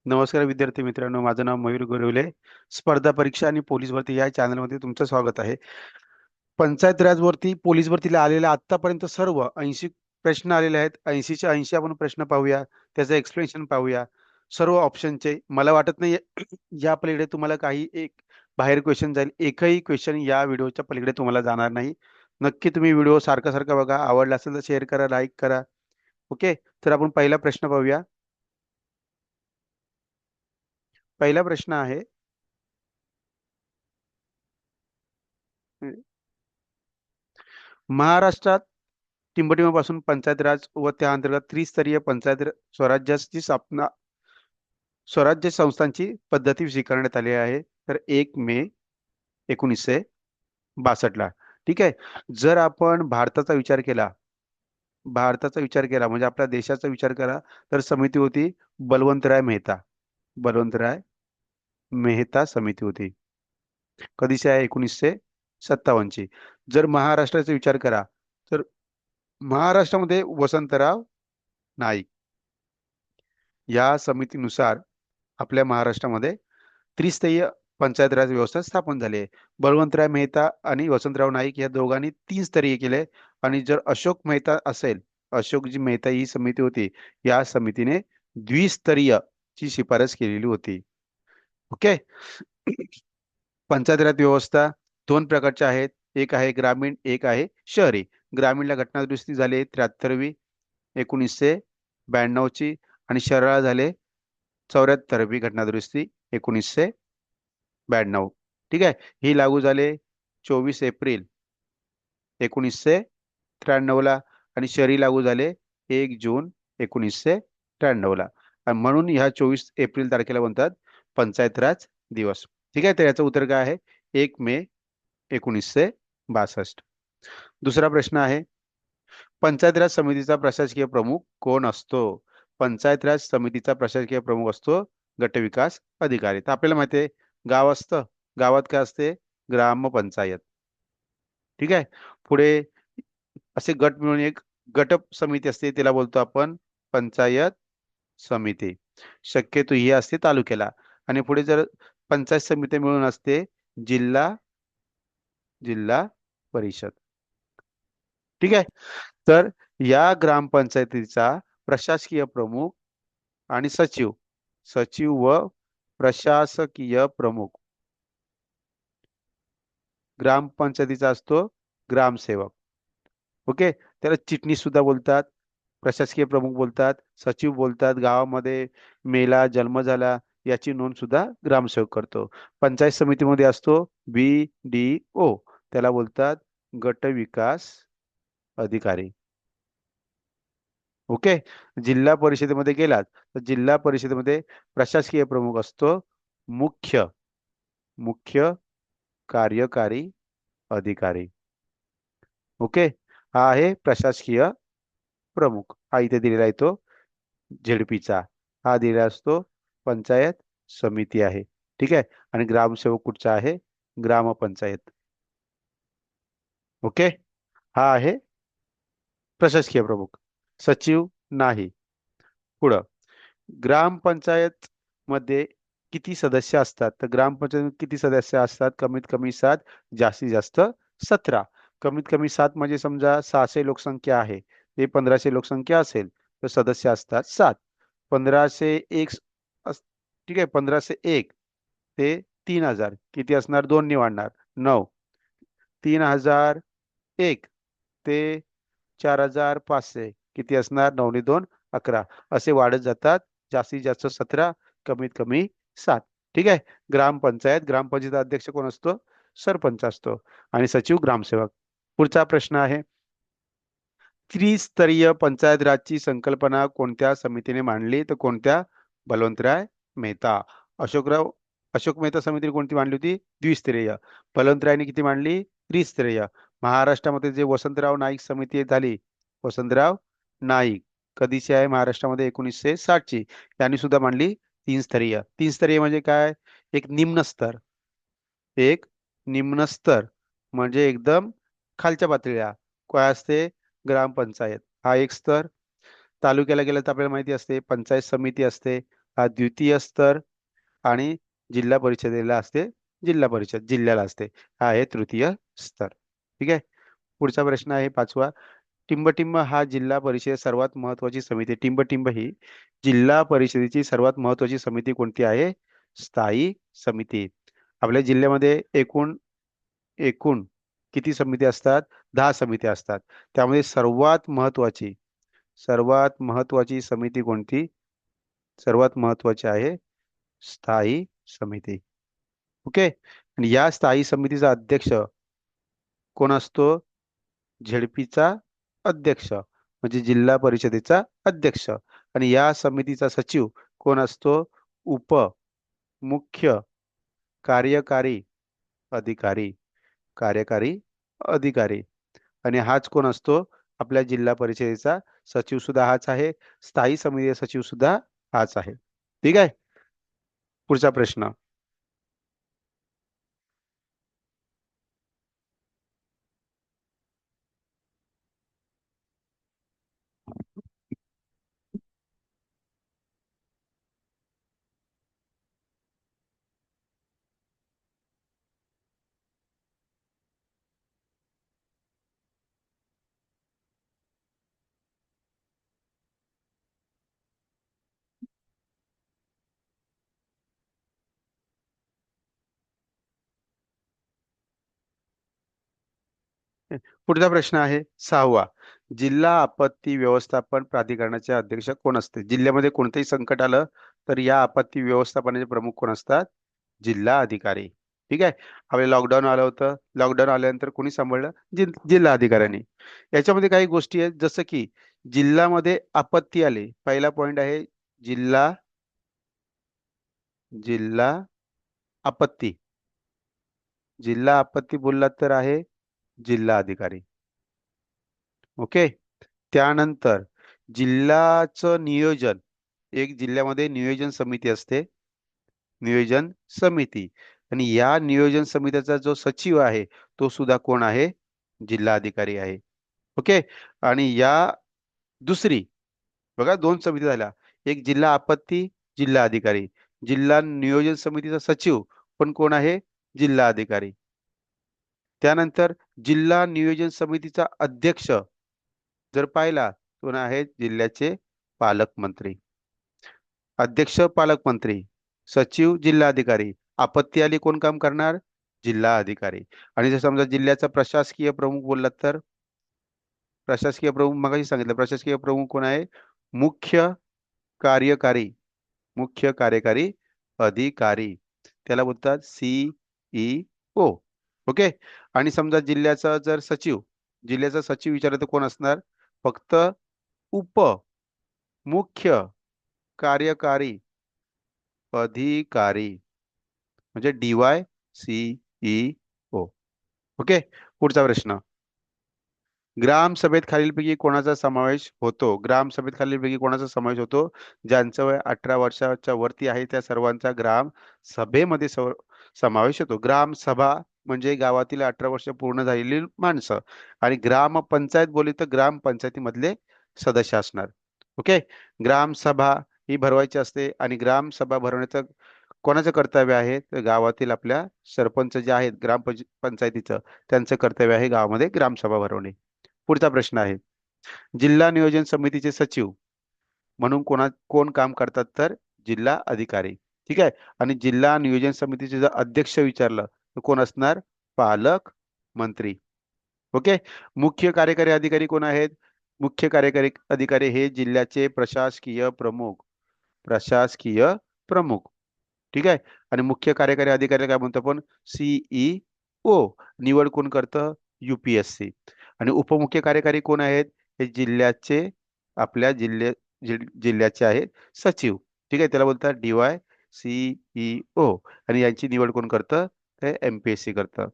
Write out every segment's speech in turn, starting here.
नमस्कार विद्यार्थी मित्रांनो, माझं नाव मयूर गोरवले. स्पर्धा परीक्षा आणि पोलीस भरती या चॅनलमध्ये तुमचं स्वागत आहे. पंचायत राज वरती पोलीस भरतीला आलेल्या आतापर्यंत सर्व 80 प्रश्न आलेले आहेत. 80च्या 80 आपण प्रश्न पाहूया. त्याचं एक्सप्लेनेशन पाहूया. सर्व ऑप्शनचे. मला वाटत नाही या पलीकडे तुम्हाला काही एक बाहेर क्वेश्चन जाईल. एकही क्वेश्चन या व्हिडिओच्या पलीकडे तुम्हाला जाणार नाही. नक्की तुम्ही व्हिडिओ सारखा बघा. आवडला असेल तर शेअर करा, लाईक करा. ओके. तर आपण पहिला प्रश्न पाहूया. पहिला प्रश्न आहे, महाराष्ट्रात टिंबटिंबपासून पंचायत राज व त्या अंतर्गत त्रिस्तरीय पंचायत स्वराज्याची स्थापना स्वराज्य संस्थांची पद्धती स्वीकारण्यात आली आहे. तर 1 मे 1962 ला. ठीक आहे. जर आपण भारताचा विचार केला म्हणजे आपल्या देशाचा विचार करा, तर समिती होती बलवंतराय मेहता. बलवंतराय मेहता समिती होती. कधीची आहे? 1957 ची. जर महाराष्ट्राचा विचार करा, तर महाराष्ट्रामध्ये वसंतराव नाईक या समितीनुसार आपल्या महाराष्ट्रामध्ये त्रिस्तरीय पंचायत राज व्यवस्था स्थापन झाली आहे. बळवंतराय मेहता आणि वसंतराव नाईक या दोघांनी 3 स्तरीय केले. आणि जर अशोक मेहता असेल, अशोकजी मेहता ही समिती होती, या समितीने द्विस्तरीय ची शिफारस केलेली होती. ओके. पंचायत राज व्यवस्था 2 प्रकारच्या आहेत. एक आहे ग्रामीण, एक आहे शहरी. ग्रामीणला घटनादुरुस्ती झाली 73वी 1992 ची, आणि शहराला झाले 74वी घटनादुरुस्ती 1992. ठीक आहे. ही लागू झाले 24 एप्रिल 1993 ला, आणि शहरी लागू झाले 1 जून 1993 ला. आणि म्हणून ह्या 24 एप्रिल तारखेला म्हणतात पंचायत राज दिवस. ठीक आहे. तर याचं उत्तर काय आहे? 1 मे 1962. दुसरा प्रश्न आहे, पंचायत राज समितीचा प्रशासकीय प्रमुख कोण असतो? पंचायत राज समितीचा प्रशासकीय प्रमुख असतो गटविकास अधिकारी. तर आपल्याला माहिती आहे, गाव असतं, गावात काय असते? ग्रामपंचायत. ठीक आहे. पुढे असे गट मिळून एक गट समिती असते, त्याला बोलतो आपण पंचायत समिती. शक्यतो ही असते तालुक्याला. आणि पुढे जर पंचायत समिती मिळून असते जिल्हा जिल्हा परिषद. ठीक आहे. तर या ग्रामपंचायतीचा प्रशासकीय प्रमुख आणि सचिव, सचिव व प्रशासकीय प्रमुख ग्रामपंचायतीचा असतो ग्रामसेवक. ओके. त्याला चिटणीस सुद्धा बोलतात, प्रशासकीय प्रमुख बोलतात, सचिव बोलतात. गावामध्ये मेला, जन्म झाला याची नोंद सुद्धा ग्रामसेवक करतो. पंचायत समितीमध्ये असतो BDO, त्याला बोलतात गट विकास अधिकारी. ओके. जिल्हा परिषदेमध्ये गेलात तर जिल्हा परिषदेमध्ये प्रशासकीय प्रमुख असतो मुख्य मुख्य कार्यकारी अधिकारी. ओके. हा आहे प्रशासकीय प्रमुख. हा इथे दिलेला आहे तो झेडपीचा. हा दिलेला असतो पंचायत समिती आहे. ठीक आहे. आणि ग्रामसेवक कुठचा आहे? ग्रामपंचायत. ओके. हा आहे प्रशासकीय प्रमुख. सचिव नाही. पुढं, ग्रामपंचायत मध्ये किती सदस्य असतात? तर ग्रामपंचायत किती सदस्य असतात? कमीत कमी 7, जास्तीत जास्त 17. कमीत कमी 7 म्हणजे समजा 600 लोकसंख्या आहे, ते 1500 लोकसंख्या असेल तर सदस्य असतात 7. 1501 ठीक आहे. 1501 ते 3000 किती असणार? 2 ने वाढणार 9. 3001 ते 4500 किती असणार? 9 ने 2 11. असे वाढत जातात. जास्तीत जास्त 17, कमीत कमी 7. ठीक आहे. ग्रामपंचायत अध्यक्ष कोण असतो? सरपंच असतो. आणि सचिव ग्रामसेवक. पुढचा प्रश्न आहे, त्रिस्तरीय पंचायत राजची संकल्पना कोणत्या समितीने मांडली? तर कोणत्या? बलवंतराय मेहता. अशोकराव अशोक मेहता समितीने कोणती मांडली होती? द्विस्तरीय. बलवंतरायने किती मांडली? त्रिस्तरीय. महाराष्ट्रामध्ये जे वसंतराव नाईक समिती झाली, वसंतराव नाईक कधीची आहे? महाराष्ट्रामध्ये 1960 ची. त्यांनी सुद्धा मांडली 3 स्तरीय. 3 स्तरीय म्हणजे काय? एक निम्न स्तर. एक निम्न स्तर म्हणजे एकदम खालच्या पातळीला काय असते? ग्रामपंचायत हा एक स्तर. तालुक्याला गेलं तर आपल्याला माहिती असते पंचायत समिती असते. हा द्वितीय स्तर आणि जिल्हा परिषदेला असते, जिल्हा परिषद जिल्ह्याला असते, हा आहे तृतीय स्तर. ठीक आहे. पुढचा प्रश्न आहे 5वा. टिंबटिंब हा जिल्हा परिषद सर्वात महत्वाची समिती. टिंबटिंब ही जिल्हा परिषदेची सर्वात महत्वाची समिती कोणती आहे? स्थायी समिती. आपल्या जिल्ह्यामध्ये एकूण एकूण किती समिती असतात? 10 समित्या असतात. त्यामध्ये सर्वात महत्वाची समिती कोणती? सर्वात महत्वाची आहे स्थायी समिती. ओके. आणि या स्थायी समितीचा अध्यक्ष कोण असतो? झेडपीचा अध्यक्ष म्हणजे जिल्हा परिषदेचा अध्यक्ष. आणि या समितीचा सचिव कोण असतो? उप मुख्य कार्यकारी अधिकारी. कार्यकारी अधिकारी. आणि हाच कोण असतो? आपल्या जिल्हा परिषदेचा सचिव सुद्धा हाच आहे. स्थायी समिती सचिव सुद्धा हाच आहे. ठीक आहे. पुढचा प्रश्न. पुढचा प्रश्न आहे 6वा. जिल्हा आपत्ती व्यवस्थापन प्राधिकरणाचे अध्यक्ष कोण असते? जिल्ह्यामध्ये कोणतेही संकट आलं तर या आपत्ती व्यवस्थापनाचे प्रमुख कोण असतात? जिल्हा अधिकारी. ठीक आहे. आपले लॉकडाऊन आलं होतं. लॉकडाऊन आल्यानंतर कोणी सांभाळलं? जिल्हा अधिकाऱ्यांनी. याच्यामध्ये काही गोष्टी आहेत जसं की जिल्ह्यामध्ये आपत्ती आली. पहिला पॉइंट आहे जिल्हा जिल्हा आपत्ती. जिल्हा आपत्ती बोललात तर आहे जिल्हा अधिकारी. ओके. त्यानंतर जिल्ह्याचं नियोजन, एक जिल्ह्यामध्ये नियोजन समिती असते. नियोजन समिती. आणि या नियोजन समितीचा जो सचिव आहे तो सुद्धा कोण आहे? जिल्हा अधिकारी आहे. ओके. आणि या दुसरी बघा, दोन समिती झाल्या. एक जिल्हा आपत्ती, जिल्हा अधिकारी. जिल्हा नियोजन समितीचा सचिव पण कोण आहे? जिल्हा अधिकारी. त्यानंतर जिल्हा नियोजन समितीचा अध्यक्ष जर पाहिला, कोण आहे? जिल्ह्याचे पालकमंत्री. अध्यक्ष पालकमंत्री, सचिव जिल्हाधिकारी. आपत्ती आली कोण काम करणार? जिल्हा अधिकारी. आणि जर समजा जिल्ह्याचा प्रशासकीय प्रमुख बोललात तर प्रशासकीय प्रमुख मगाशी सांगितलं, प्रशासकीय प्रमुख कोण आहे? मुख्य कार्यकारी मुख्य कार्यकारी अधिकारी. त्याला बोलतात CEO. ओके. आणि समजा जिल्ह्याचा सचिव विचारलं तर कोण असणार? फक्त उप मुख्य कार्यकारी अधिकारी म्हणजे DYCEO. ओके. पुढचा प्रश्न. ग्रामसभेत खालीलपैकी कोणाचा समावेश होतो? ग्रामसभेत खालीलपैकी कोणाचा समावेश होतो? ज्यांचं वय 18 वर्षाच्या वरती आहे त्या सर्वांचा ग्राम सभेमध्ये समावेश होतो. ग्रामसभा म्हणजे गावातील 18 वर्ष पूर्ण झालेली माणसं. आणि ग्रामपंचायत बोलली तर ग्रामपंचायतीमधले सदस्य असणार. ओके. ग्रामसभा ही भरवायची असते आणि ग्रामसभा भरवण्याचं कोणाचं कर्तव्य आहे? तर गावातील आपल्या सरपंच जे आहेत ग्रामपंचायतीचं, त्यांचं कर्तव्य आहे गावामध्ये ग्रामसभा भरवणे. पुढचा प्रश्न आहे जिल्हा नियोजन समितीचे सचिव म्हणून कोण काम करतात? तर जिल्हा अधिकारी. ठीक आहे. आणि जिल्हा नियोजन समितीचे जर अध्यक्ष विचारलं तर कोण असणार? पालक मंत्री. ओके. मुख्य कार्यकारी अधिकारी कोण आहेत? मुख्य कार्यकारी अधिकारी हे जिल्ह्याचे प्रशासकीय प्रमुख. ठीक आहे. आणि मुख्य कार्यकारी अधिकारी काय म्हणतो आपण? CEO. निवड कोण करतं? UPSC. आणि उपमुख्य कार्यकारी कोण आहेत? हे आपल्या जिल्ह्याचे आहेत सचिव. ठीक आहे. त्याला बोलतात DYCEO. आणि यांची निवड कोण करतं? ते MPSC करतं.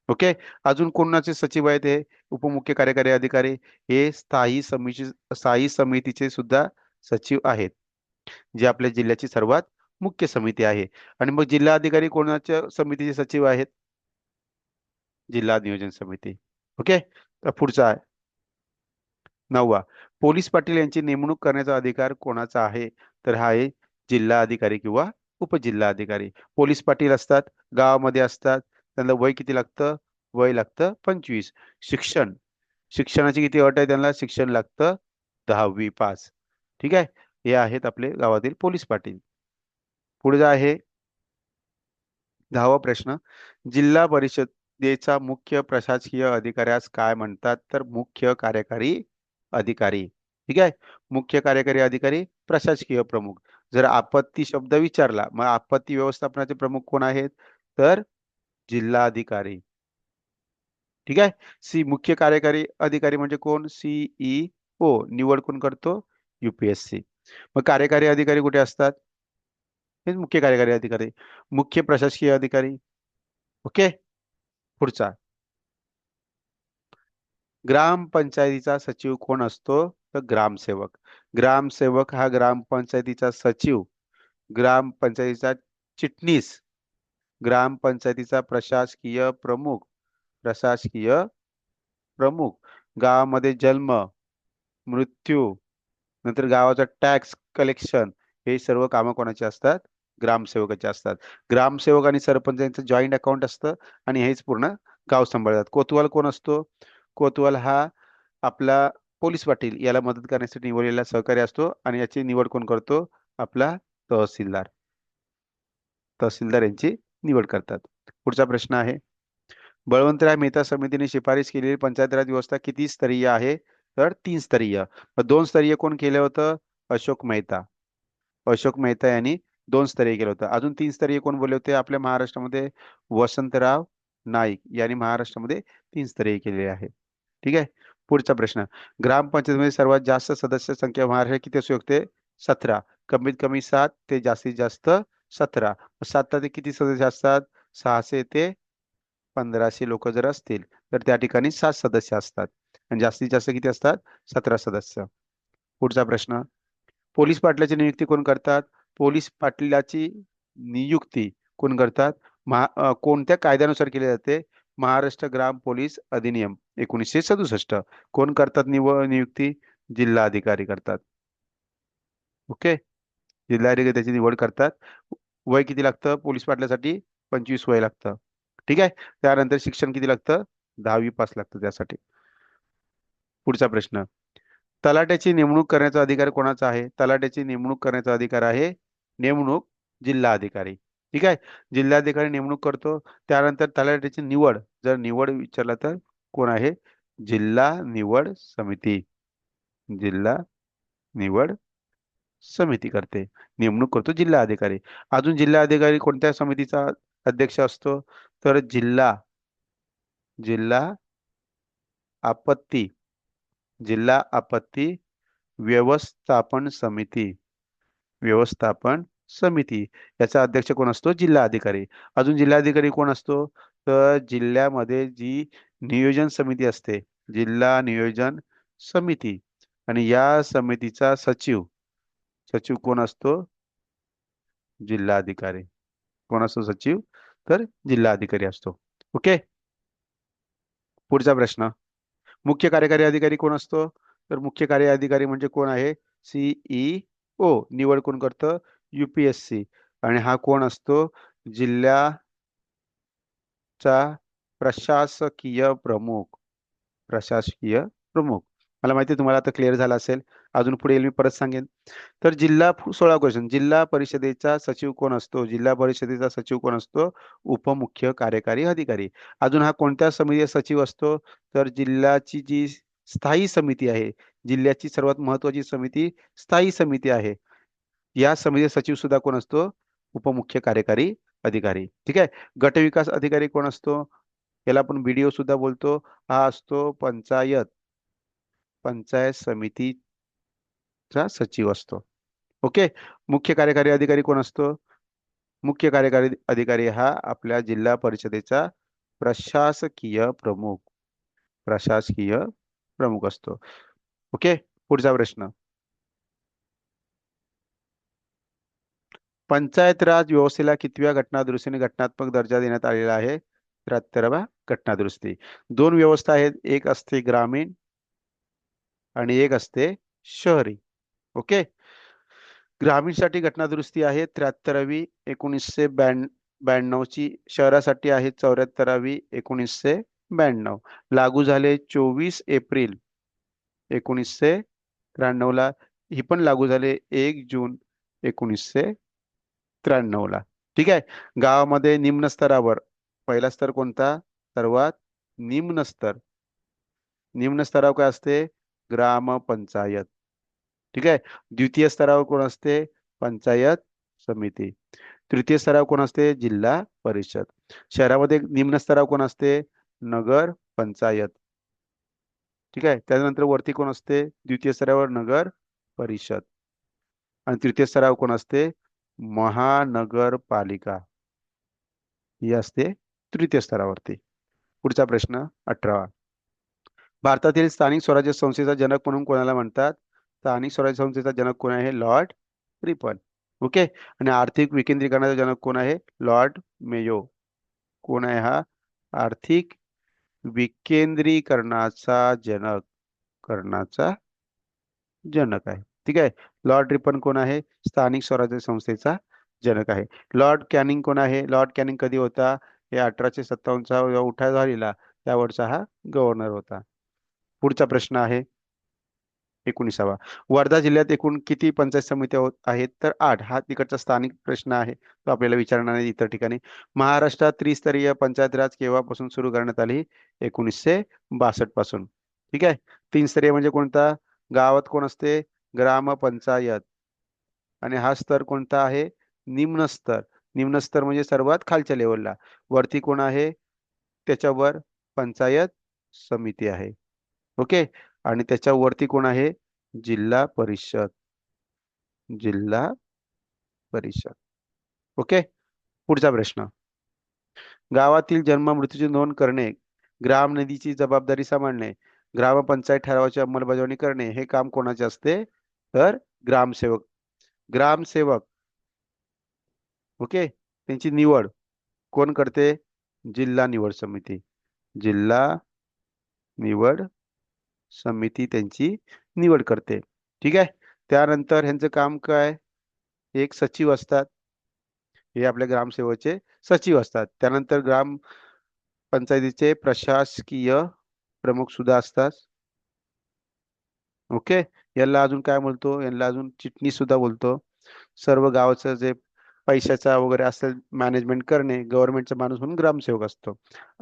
ओके. अजून कोणाचे सचिव आहेत? हे उपमुख्य कार्यकारी अधिकारी हे स्थायी समितीचे सुद्धा सचिव आहेत, जे आपल्या जिल्ह्याची सर्वात मुख्य समिती आहे. आणि मग जिल्हा अधिकारी कोणाच्या समितीचे सचिव आहेत? जिल्हा नियोजन समिती. ओके. तर पुढचा आहे 9वा. पोलीस पाटील यांची नेमणूक करण्याचा अधिकार कोणाचा आहे? तर हा आहे जिल्हा अधिकारी किंवा उपजिल्हा अधिकारी. पोलीस पाटील असतात, गावामध्ये असतात. त्यांना वय किती लागतं? वय लागतं 25. शिक्षण, शिक्षणाची किती अट आहे? त्यांना शिक्षण लागतं 10वी पास. ठीक आहे. हे आहेत आपले गावातील पोलीस पाटील. पुढे आहे 10वा प्रश्न. जिल्हा परिषदेचा मुख्य प्रशासकीय अधिकाऱ्यास काय म्हणतात? तर मुख्य कार्यकारी अधिकारी. ठीक आहे. मुख्य कार्यकारी अधिकारी, प्रशासकीय प्रमुख. जर आपत्ती शब्द विचारला, मग आपत्ती व्यवस्थापनाचे प्रमुख कोण आहेत? तर जिल्हाधिकारी. ठीक आहे. मुख्य कार्यकारी अधिकारी म्हणजे कोण? सीईओ. निवड कोण करतो? UPSC. मग कार्यकारी अधिकारी कुठे असतात? हे मुख्य कार्यकारी अधिकारी. मुख्य प्रशासकीय अधिकारी. ओके. पुढचा, ग्रामपंचायतीचा सचिव कोण असतो? तर ग्रामसेवक. ग्रामसेवक हा ग्रामपंचायतीचा सचिव, ग्रामपंचायतीचा चिटणीस, ग्रामपंचायतीचा प्रशासकीय प्रमुख, प्रशासकीय प्रमुख, गावामध्ये जन्म, मृत्यू, नंतर गावाचा टॅक्स कलेक्शन, हे सर्व कामं कोणाची असतात? ग्रामसेवकाचे असतात. ग्रामसेवक आणि सरपंच यांचं जॉईंट अकाउंट असतं आणि हेच पूर्ण गाव सांभाळतात. कोतवाल कोण असतो? कोतवाल हा आपला पोलीस पाटील याला मदत करण्यासाठी निवडलेला सहकारी असतो आणि याची निवड कोण करतो? आपला तहसीलदार. तहसीलदार यांची निवड करतात. पुढचा प्रश्न आहे, बळवंतराय मेहता समितीने शिफारस केलेली पंचायत राज व्यवस्था किती स्तरीय आहे? तर 3 स्तरीय. 2 स्तरीय कोण केलं होतं? अशोक मेहता. अशोक मेहता यांनी 2 स्तरीय केलं होतं. अजून 3 स्तरीय कोण बोलले होते आपल्या महाराष्ट्रामध्ये? वसंतराव नाईक यांनी महाराष्ट्रामध्ये 3 स्तरीय केलेले आहे. ठीक आहे. पुढचा प्रश्न, ग्रामपंचायतीमध्ये सर्वात जास्त सदस्य संख्या महाराष्ट्रात किती असू शकते? 17. कमीत कमी 7 ते जास्तीत जास्त 17. 7 ते किती सदस्य असतात? 600 ते 1500 लोक जर असतील तर त्या ठिकाणी 7 सदस्य असतात आणि जास्तीत जास्त किती असतात? 17 सदस्य. पुढचा प्रश्न, पोलीस पाटलाची नियुक्ती कोण करतात? पोलीस पाटलाची नियुक्ती कोण करतात? कोणत्या कायद्यानुसार केली जाते? महाराष्ट्र ग्राम पोलीस अधिनियम 1967. कोण करतात नियुक्ती? जिल्हाधिकारी करतात. ओके. जिल्हाधिकारी त्याची निवड करतात. वय किती लागतं पोलीस पाटलासाठी? 25 वय लागतं. ठीक आहे. त्यानंतर शिक्षण किती लागतं? 10वी पास लागतं त्यासाठी. पुढचा प्रश्न, तलाट्याची नेमणूक करण्याचा अधिकार कोणाचा आहे? तलाट्याची नेमणूक करण्याचा अधिकार आहे नेमणूक जिल्हाधिकारी. ठीक आहे. जिल्हाधिकारी नेमणूक करतो. त्यानंतर तलाट्याची निवड, जर निवड विचारला तर कोण आहे? जिल्हा निवड समिती. जिल्हा निवड समिती करते. नेमणूक करतो जिल्हाधिकारी. अजून जिल्हाधिकारी कोणत्या समितीचा अध्यक्ष असतो? तर जिल्हा जिल्हा आपत्ती जिल्हा आपत्ती व्यवस्थापन समिती. व्यवस्थापन समिती याचा अध्यक्ष कोण असतो? जिल्हाधिकारी. अजून जिल्हाधिकारी कोण असतो? तर जिल्ह्यामध्ये जी नियोजन समिती असते, जिल्हा नियोजन समिती, आणि या समितीचा सचिव, सचिव कोण असतो? जिल्हाधिकारी. कोण असतो सचिव? तर जिल्हाधिकारी असतो. ओके. पुढचा प्रश्न, मुख्य कार्यकारी अधिकारी कोण असतो? तर मुख्य कार्यकारी अधिकारी म्हणजे कोण आहे? सीईओ. निवड कोण करतं? UPSC. आणि हा कोण असतो? जिल्ह्याचा प्रशासकीय प्रमुख. प्रशासकीय प्रमुख. मला माहिती आहे तुम्हाला आता क्लिअर झाला असेल. अजून पुढे येईल मी परत सांगेन. तर 16 क्वेश्चन, जिल्हा परिषदेचा सचिव कोण असतो? जिल्हा परिषदेचा सचिव कोण असतो? उपमुख्य कार्यकारी अधिकारी. अजून हा कोणत्या समितीचा सचिव असतो? तर जिल्ह्याची जी स्थायी समिती आहे, जिल्ह्याची सर्वात महत्वाची समिती स्थायी समिती आहे, या समितीचा सचिव सुद्धा कोण असतो? उपमुख्य कार्यकारी अधिकारी. ठीक आहे. गट विकास अधिकारी कोण असतो? याला आपण BDO सुद्धा बोलतो. हा असतो पंचायत समितीचा सचिव असतो. ओके. मुख्य कार्यकारी अधिकारी कोण असतो? मुख्य कार्यकारी अधिकारी हा आपल्या जिल्हा परिषदेचा प्रशासकीय प्रमुख. प्रशासकीय प्रमुख असतो. ओके. पुढचा प्रश्न, पंचायत राज व्यवस्थेला कितव्या घटनादुरुस्तीने घटनात्मक दर्जा देण्यात आलेला आहे? 73व्या घटनादुरुस्ती. 2 व्यवस्था आहेत, एक असते ग्रामीण आणि एक असते शहरी. ओके. ग्रामीणसाठी घटना दुरुस्ती आहे 73वी 1992 ची, शहरासाठी आहे 74वी 1992. लागू झाले 24 एप्रिल 1993 ला. ही पण लागू झाले 1 जून 1993 ला. ठीक आहे. गावामध्ये निम्न स्तरावर पहिला स्तर कोणता? सर्वात निम्न स्तर. निम्न स्तरावर काय असते? ग्रामपंचायत. ठीक आहे. द्वितीय स्तरावर कोण असते? पंचायत समिती. तृतीय स्तरावर कोण असते? जिल्हा परिषद. शहरामध्ये निम्न स्तरावर कोण असते? नगर पंचायत. ठीक आहे. त्यानंतर वरती कोण असते? द्वितीय स्तरावर नगर परिषद. आणि तृतीय स्तरावर कोण असते? महानगरपालिका ही असते तृतीय स्तरावरती. पुढचा प्रश्न 18वा. भारतातील स्थानिक स्वराज्य संस्थेचा जनक म्हणून कोणाला म्हणतात? स्थानिक स्वराज्य संस्थेचा जनक कोण आहे? Lord Ripon. ओके. आणि आर्थिक विकेंद्रीकरणाचा जनक कोण आहे? Lord Mayo. कोण आहे हा? आर्थिक विकेंद्रीकरणाचा जनक आहे. ठीक आहे. लॉर्ड रिपन कोण आहे? स्थानिक स्वराज्य संस्थेचा जनक आहे. लॉर्ड कॅनिंग कोण आहे? लॉर्ड कॅनिंग कधी होता? हे 1857चा उठाव झालेला त्यावरचा हा गव्हर्नर होता. पुढचा प्रश्न आहे 19वा. वर्धा जिल्ह्यात एकूण किती पंचायत समित्या आहेत? तर 8. हा तिकडचा स्थानिक प्रश्न आहे, तो आपल्याला विचारणार आहे इतर ठिकाणी. महाराष्ट्रात त्रिस्तरीय पंचायत राज केव्हापासून सुरू करण्यात आली? 1962 पासून. ठीक आहे. 3 स्तरीय म्हणजे कोणता? गावात कोण असते? ग्रामपंचायत. आणि हा स्तर कोणता आहे? निम्न स्तर. निम्न स्तर म्हणजे सर्वात खालच्या लेवलला. वरती कोण आहे? त्याच्यावर पंचायत समिती आहे. ओके. आणि त्याच्या वरती कोण आहे? जिल्हा परिषद. जिल्हा परिषद. ओके. पुढचा प्रश्न. गावातील जन्म मृत्यूची नोंद करणे, ग्राम निधीची जबाबदारी सांभाळणे, ग्रामपंचायत ठरावाची अंमलबजावणी करणे हे काम कोणाचे असते? तर ग्रामसेवक. ग्रामसेवक. ओके. त्यांची निवड कोण करते? जिल्हा निवड समिती. जिल्हा निवड समिती त्यांची निवड करते. ठीक आहे. त्यानंतर ह्यांचं काम काय? एक सचिव असतात. हे आपल्या ग्रामसेवकाचे सचिव असतात. त्यानंतर ग्राम पंचायतीचे प्रशासकीय प्रमुख सुद्धा असतात. ओके. याला अजून काय बोलतो? याला अजून चिटणीस सुद्धा बोलतो. सर्व गावाचं जे पैशाचा वगैरे असेल मॅनेजमेंट करणे, गव्हर्नमेंटचा माणूस म्हणून ग्रामसेवक असतो.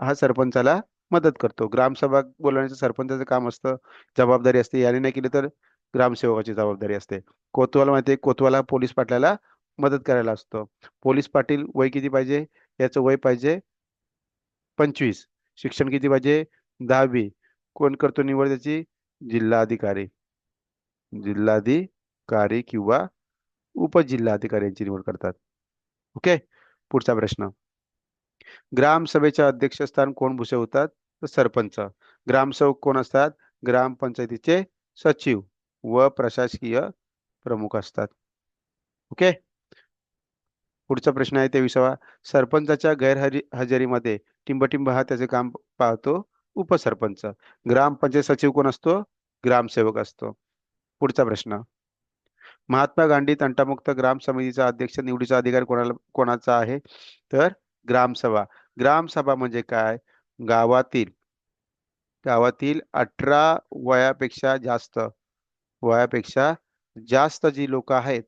हा सरपंचाला मदत करतो. ग्रामसभा बोलवण्याचं सरपंचाचं काम असतं, जबाबदारी असते. याने नाही केली तर ग्रामसेवकाची जबाबदारी असते. कोतवाल माहिती आहे, कोतवाला पोलीस पाटलाला मदत करायला असतो. पोलीस पाटील वय किती पाहिजे? याचं वय पाहिजे 25. शिक्षण किती पाहिजे? 10वी. कोण करतो निवड त्याची? जिल्हाधिकारी. जिल्हाधिकारी किंवा उपजिल्हाधिकारी यांची निवड करतात. ओके. पुढचा प्रश्न. ग्रामसभेच्या अध्यक्षस्थान कोण भूषवतात? तर सरपंच. ग्रामसेवक कोण असतात? ग्रामपंचायतीचे सचिव व प्रशासकीय प्रमुख असतात. ओके. पुढचा प्रश्न आहे 23वा. सरपंचाच्या गैरहजेरीमध्ये टिंबटिंब हा त्याचे काम पाहतो उपसरपंच. ग्रामपंचायत सचिव कोण असतो? ग्रामसेवक असतो. पुढचा प्रश्न. महात्मा गांधी तंटामुक्त ग्राम समितीचा अध्यक्ष निवडीचा अधिकार कोणाचा आहे? तर ग्रामसभा. ग्रामसभा म्हणजे काय? गावातील गावातील 18 वयापेक्षा जास्त जी लोक आहेत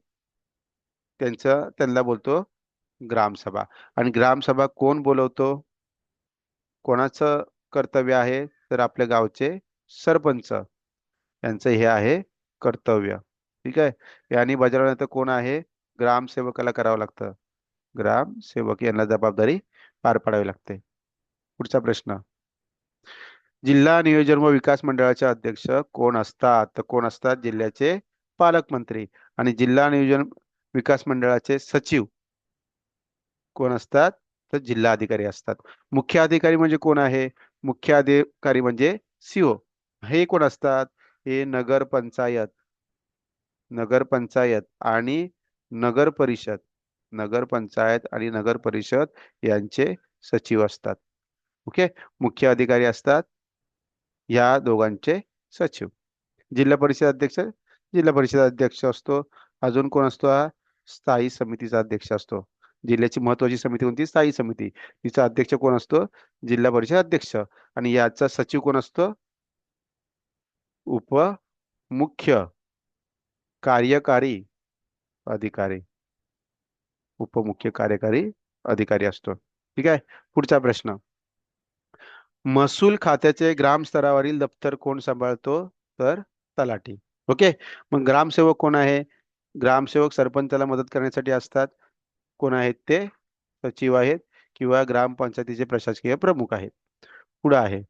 त्यांना बोलतो ग्रामसभा. आणि ग्रामसभा कोण बोलवतो? कोणाचं कर्तव्य आहे? तर आपल्या गावचे सरपंच यांचं हे आहे कर्तव्य. ठीक आहे. यांनी बजावण्यात कोण आहे? ग्रामसेवकाला करावं लागतं. ग्रामसेवक यांना जबाबदारी पार पाडावी लागते. पुढचा प्रश्न. जिल्हा नियोजन व विकास मंडळाचे अध्यक्ष कोण असतात? तर कोण असतात? जिल्ह्याचे पालकमंत्री. आणि जिल्हा नियोजन विकास मंडळाचे सचिव कोण असतात? तर जिल्हाधिकारी असतात. मुख्य अधिकारी म्हणजे कोण आहे? मुख्य अधिकारी म्हणजे सीओ. हे कोण असतात? हे नगरपंचायत आणि नगर परिषद. नगरपंचायत आणि नगर परिषद यांचे सचिव असतात. ओके. मुख्य अधिकारी असतात या दोघांचे सचिव. जिल्हा परिषद अध्यक्ष असतो अजून कोण असतो? हा स्थायी समितीचा अध्यक्ष असतो. जिल्ह्याची महत्वाची समिती कोणती? स्थायी समिती. तिचा अध्यक्ष कोण असतो? जिल्हा परिषद अध्यक्ष. आणि याचा सचिव कोण असतो? उपमुख्य कार्यकारी अधिकारी. उपमुख्य कार्यकारी अधिकारी असतो. ठीक आहे. पुढचा प्रश्न. महसूल खात्याचे ग्राम स्तरावरील दप्तर कोण सांभाळतो? तर तलाठी. ओके. मग ग्रामसेवक कोण आहे? ग्रामसेवक सरपंचाला मदत करण्यासाठी असतात. कोण आहेत ते? सचिव आहेत किंवा ग्रामपंचायतीचे प्रशासकीय प्रमुख आहेत. पुढे आहे,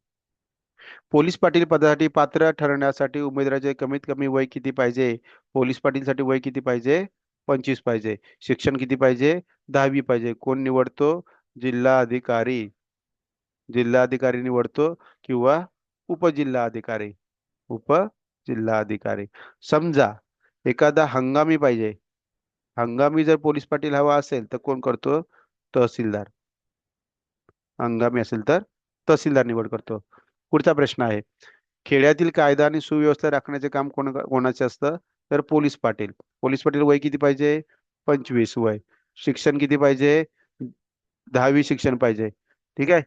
पोलीस पाटील पदासाठी पात्र ठरण्यासाठी उमेदवाराचे कमीत कमी वय किती पाहिजे? पोलीस पाटीलसाठी वय किती पाहिजे? 25 पाहिजे. शिक्षण किती पाहिजे? 10वी पाहिजे. कोण निवडतो? जिल्हाधिकारी. जिल्हाधिकारी निवडतो किंवा उपजिल्हाधिकारी. उपजिल्हाधिकारी. समजा एखादा हंगामी पाहिजे. हंगामी जर पोलीस पाटील हवा असेल तर कोण करतो? तहसीलदार. हंगामी असेल तर तहसीलदार निवड करतो. पुढचा प्रश्न आहे, खेड्यातील कायदा आणि सुव्यवस्था राखण्याचे काम कोणाचे असतं? तर पोलीस पाटील. पोलीस पाटील वय किती पाहिजे? 25 वय. शिक्षण किती पाहिजे? 10वी शिक्षण पाहिजे. ठीक आहे.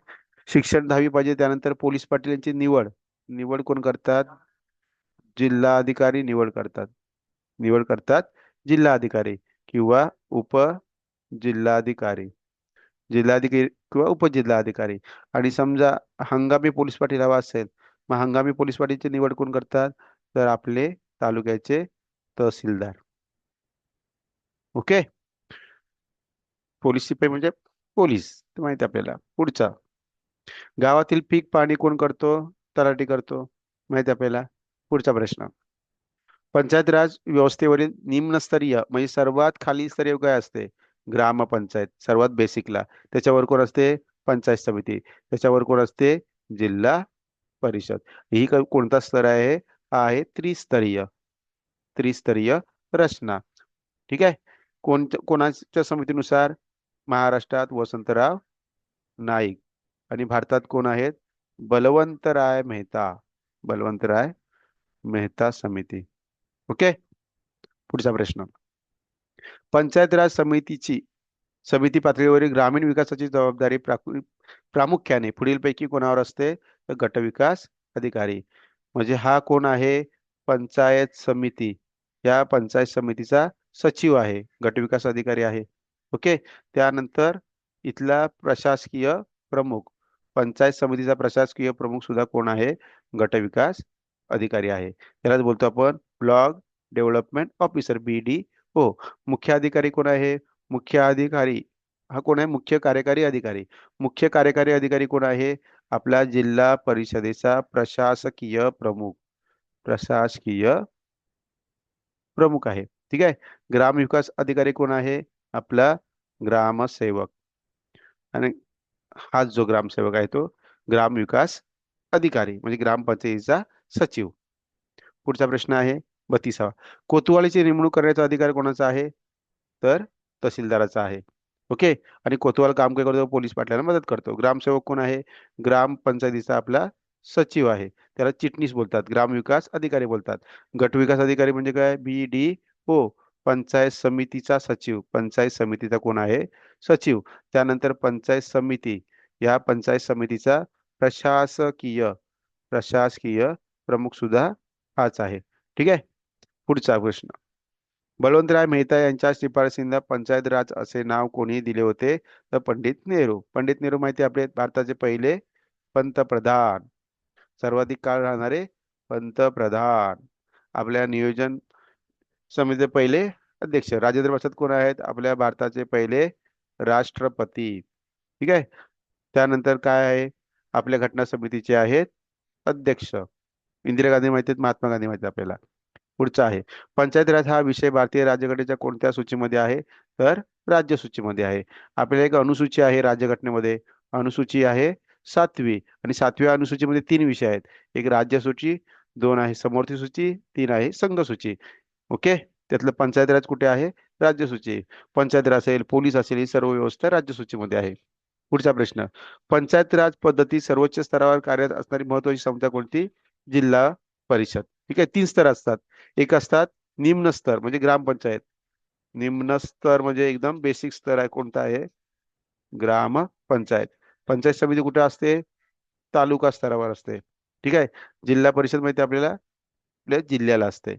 शिक्षण 10वी पाहिजे. त्यानंतर पोलीस पाटील यांची निवड. निवड कोण करतात? जिल्हाधिकारी निवड करतात. निवड करतात जिल्हाधिकारी किंवा उप जिल्हाधिकारी. जिल्हाधिकारी किंवा उपजिल्हाधिकारी. आणि समजा हंगामी पोलीस पाटील हवा असेल, मग हंगामी पोलीस पाटीलची निवड कोण करतात? तर आपले तालुक्याचे तहसीलदार. ओके. पोलीस शिपाई म्हणजे पोलीस, ते माहिती आपल्याला. पुढचा, गावातील पीक पाणी कोण करतो? तलाठी करतो, माहिती आपल्याला. पुढचा प्रश्न, पंचायत राज व्यवस्थेवरील निम्नस्तरीय म्हणजे सर्वात खाली स्तरीय काय असते? ग्रामपंचायत, सर्वात बेसिकला. त्याच्यावर कोण असते? पंचायत समिती. त्याच्यावर कोण असते? जिल्हा परिषद. ही कोणता स्तर आहे? हा आहे त्रिस्तरीय. त्रिस्तरीय रचना. ठीक आहे. कोणाच्या समितीनुसार? महाराष्ट्रात वसंतराव नाईक. आणि भारतात कोण आहेत? बलवंतराय मेहता. बलवंतराय मेहता समिती. ओके. पुढचा प्रश्न, पंचायत राज समितीची समिती पातळीवरील ग्रामीण विकासाची जबाबदारी प्रामुख्याने पुढीलपैकी कोणावर असते? तर गटविकास अधिकारी. म्हणजे हा कोण आहे? पंचायत समिती. या पंचायत समितीचा सचिव आहे, गटविकास अधिकारी आहे. ओके. त्यानंतर इथला प्रशासकीय प्रमुख, पंचायत समितीचा प्रशासकीय प्रमुख सुद्धा कोण आहे? गटविकास अधिकारी आहे. त्यालाच बोलतो आपण ब्लॉक डेव्हलपमेंट ऑफिसर, BDO. मुख्य अधिकारी कोण आहे? मुख्य अधिकारी हा कोण आहे? मुख्य कार्यकारी अधिकारी. मुख्य कार्यकारी अधिकारी कोण आहे? आपला जिल्हा परिषदेचा प्रशासकीय प्रमुख. प्रशासकीय प्रमुख आहे. ठीक आहे. ग्राम विकास अधिकारी कोण आहे? आपला ग्रामसेवक. आणि हाच जो ग्रामसेवक आहे तो ग्राम विकास अधिकारी म्हणजे ग्रामपंचायतीचा सचिव. पुढचा प्रश्न आहे 32वा, कोतवालीची नेमणूक करण्याचा अधिकार कोणाचा आहे? तर तहसीलदाराचा आहे. ओके. आणि कोतवाल काम काय करतो? पोलीस पाटलांना मदत करतो. ग्रामसेवक कोण आहे? ग्रामपंचायतीचा आपला सचिव आहे, त्याला चिटणीस बोलतात, ग्रामविकास अधिकारी बोलतात. गटविकास अधिकारी म्हणजे काय? BDO. पंचायत समितीचा सचिव. पंचायत समितीचा कोण आहे? सचिव. त्यानंतर पंचायत समिती, या पंचायत समितीचा प्रशासकीय प्रशासकीय प्रमुख सुद्धा हाच आहे. ठीक आहे. पुढचा प्रश्न, बलवंतराय मेहता यांच्या शिफारसींना पंचायत राज असे नाव कोणी दिले होते? तर पंडित नेहरू. पंडित नेहरू माहिती आहे आपले भारताचे पहिले पंतप्रधान, सर्वाधिक काळ राहणारे पंतप्रधान. आपल्या नियोजन समितीचे पहिले अध्यक्ष. राजेंद्र प्रसाद कोण आहेत? आपल्या भारताचे पहिले राष्ट्रपती. ठीक आहे. त्यानंतर काय आहे? आपल्या घटना समितीचे आहेत अध्यक्ष. इंदिरा गांधी माहिती आहेत, महात्मा गांधी माहिती आहेत आपल्याला. पुढचा आहे, पंचायत राज हा विषय भारतीय राज्यघटनेच्या कोणत्या सूचीमध्ये आहे? तर राज्य सूचीमध्ये आहे. आपल्याला एक अनुसूची आहे राज्यघटनेमध्ये. अनुसूची आहे 7वी. आणि 7व्या अनुसूचीमध्ये 3 विषय आहेत. एक राज्य सूची, 2 आहे समवर्ती सूची, 3 आहे संघ सूची. ओके. त्यातलं पंचायत राज कुठे आहे? राज्य सूची. पंचायत राज असेल, पोलीस असेल, ही सर्व व्यवस्था राज्य सूचीमध्ये आहे. पुढचा प्रश्न, पंचायत राज पद्धती सर्वोच्च स्तरावर कार्यरत असणारी महत्वाची संस्था कोणती? जिल्हा परिषद. ठीक आहे. 3 स्तर असतात. एक असतात निम्न स्तर म्हणजे ग्रामपंचायत, निम्न स्तर म्हणजे एकदम बेसिक स्तर आहे, कोणता आहे? ग्राम पंचायत. पंचायत समिती कुठे असते? तालुका स्तरावर असते. ठीक आहे. जिल्हा परिषद माहिती आपल्याला आपल्या जिल्ह्याला असते.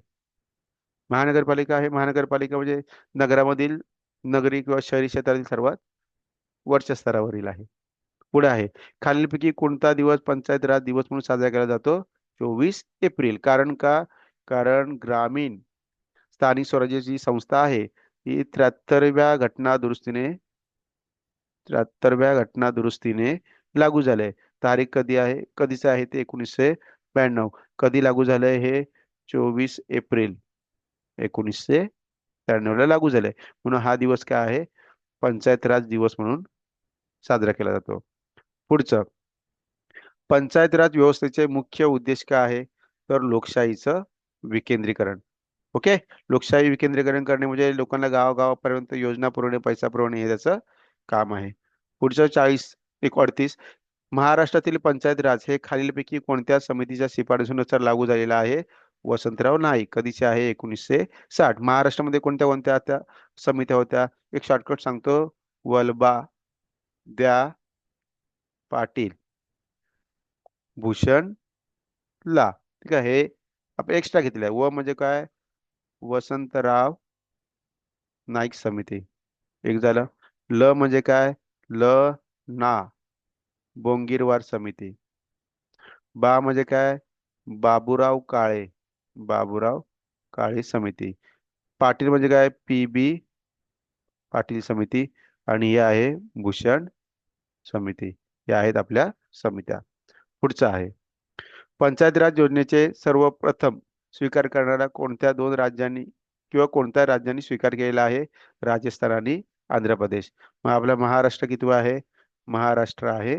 महानगरपालिका आहे, महानगरपालिका म्हणजे नगरामधील, नगरी किंवा शहरी क्षेत्रातील सर्वात वरच्या स्तरावरील आहे. पुढे आहे, खालीलपैकी कोणता दिवस पंचायत राज दिवस म्हणून साजरा केला जातो? 24 एप्रिल. कारण का? कारण ग्रामीण स्थानिक स्वराज्याची संस्था आहे ही 73व्या घटना दुरुस्तीने लागू झाले. तारीख कधी आहे, कधीच आहे ते? 1992. कधी लागू झालंय हे? 24 एप्रिल 1993 ला लागू झालंय. म्हणून हा दिवस काय आहे? पंचायत राज दिवस म्हणून साजरा केला जातो. पुढचं, पंचायत राज व्यवस्थेचे मुख्य उद्देश काय आहे? तर लोकशाहीचं विकेंद्रीकरण. ओके. लोकशाही विकेंद्रीकरण करणे म्हणजे लोकांना गावागावापर्यंत योजना पुरवणे, पैसा पुरवणे हे त्याचं काम आहे. पुढचं 40 38, महाराष्ट्रातील पंचायत राज हे खालीलपैकी कोणत्या समितीच्या शिफारशीनुसार लागू झालेला आहे? वसंतराव नाईक. कधीचे आहे? 1960. महाराष्ट्रामध्ये कोणत्या कोणत्या त्या समित्या होत्या? एक शॉर्टकट सांगतो, वलबा, द्या, पाटील, भूषण, ला. ठीक आहे. हे आपण एक्स्ट्रा घेतलंय. व म्हणजे काय? वसंतराव नाईक समिती. एक झालं. ल म्हणजे काय? ल ना बोंगीरवार समिती. बा म्हणजे काय? बाबूराव काळे, बाबूराव काळे समिती. पाटील म्हणजे काय? पी बी पाटील समिती. आणि हे आहे भूषण समिती. या आहेत आपल्या समित्या. पुढचं आहे, पंचायत राज योजनेचे सर्वप्रथम स्वीकार करणारा कोणत्या दोन राज्यांनी किंवा कोणत्या राज्यांनी स्वीकार केलेला आहे? राजस्थान आणि आंध्र प्रदेश. मग आपला महाराष्ट्र कितवा आहे? महाराष्ट्र आहे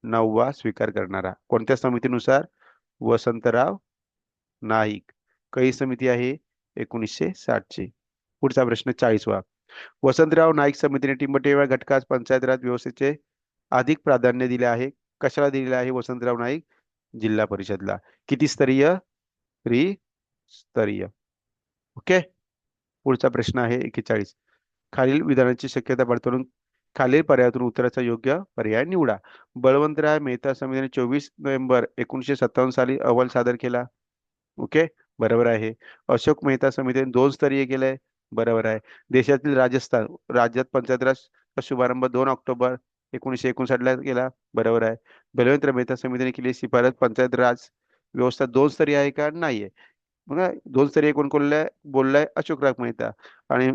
9वा स्वीकार करणारा. कोणत्या समितीनुसार? वसंतराव नाईक. कई समिती आहे? 1960ची. पुढचा प्रश्न 40वा, वसंतराव नाईक समितीने टिंबटेवा घटकास पंचायत राज व्यवस्थेचे अधिक प्राधान्य दिले आहे. कशाला दिलेले आहे वसंतराव नाईक? जिल्हा परिषदला. किती स्तरीय? त्रिस्तरीय. ओके. पुढचा प्रश्न आहे 41, खालील विधानाची शक्यता पडताळून खालील पर्यायातून उत्तराचा योग्य पर्याय निवडा. बळवंतराय मेहता समितीने 24 नोव्हेंबर 1957 साली अहवाल सादर केला. ओके, बरोबर आहे. अशोक मेहता समितीने 2 स्तरीय केलंय. बरोबर आहे. देशातील राजस्थान राज्यात पंचायत राजचा शुभारंभ 2 ऑक्टोबर 1959 ला केला. बरोबर आहे. बलवंत मेहता समितीने केली शिफारस पंचायत राज व्यवस्था 2 स्तरीय आहे का? नाहीये. बघा, 2 स्तरीय कोण बोललाय? अशोकराव मेहता. आणि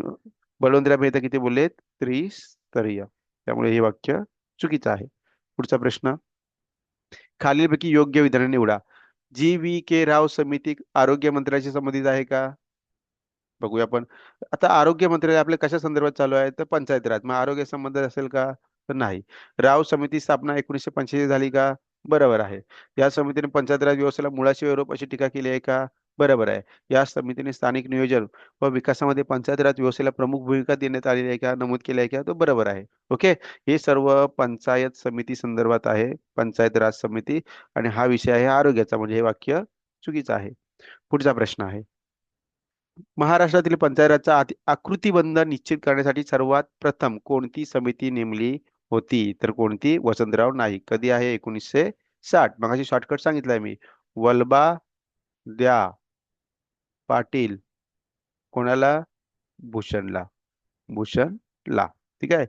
बलवंतराव मेहता किती बोललेत? त्रिस्तरीय. त्यामुळे हे वाक्य चुकीचं आहे. पुढचा प्रश्न, खालीलपैकी योग्य विधान निवडा. GV.K. राव समिती आरोग्य मंत्र्याशी संबंधित आहे का? बघूया आपण. आता आरोग्य मंत्रालय आपल्या कशा संदर्भात चालू आहे? तर पंचायत राज. मग आरोग्य संबंध असेल का? तर नाही. राव समिती स्थापना 1985 झाली का? बरोबर आहे. या समितीने पंचायत राज व्यवस्थेला मुळाशी रोप अशी टीका केली आहे का? बरोबर आहे. या समितीने स्थानिक नियोजन व विकासामध्ये पंचायत राज व्यवस्थेला प्रमुख भूमिका देण्यात आलेली आहे का? नमूद केली आहे का? तो बरोबर आहे. ओके. हे सर्व पंचायत समिती संदर्भात आहे, पंचायत राज समिती. आणि हा विषय आहे आरोग्याचा, म्हणजे हे वाक्य चुकीचं आहे. पुढचा प्रश्न आहे, महाराष्ट्रातील पंचायतराजचा आकृतिबंध निश्चित करण्यासाठी सर्वात प्रथम कोणती समिती नेमली होती? तर कोणती? वसंतराव नाईक. कधी आहे? 1960. मगाशी शॉर्टकट सांगितलंय मी. वलबा, द्या, पाटील, कोणाला? भूषणला, भूषणला. ठीक आहे.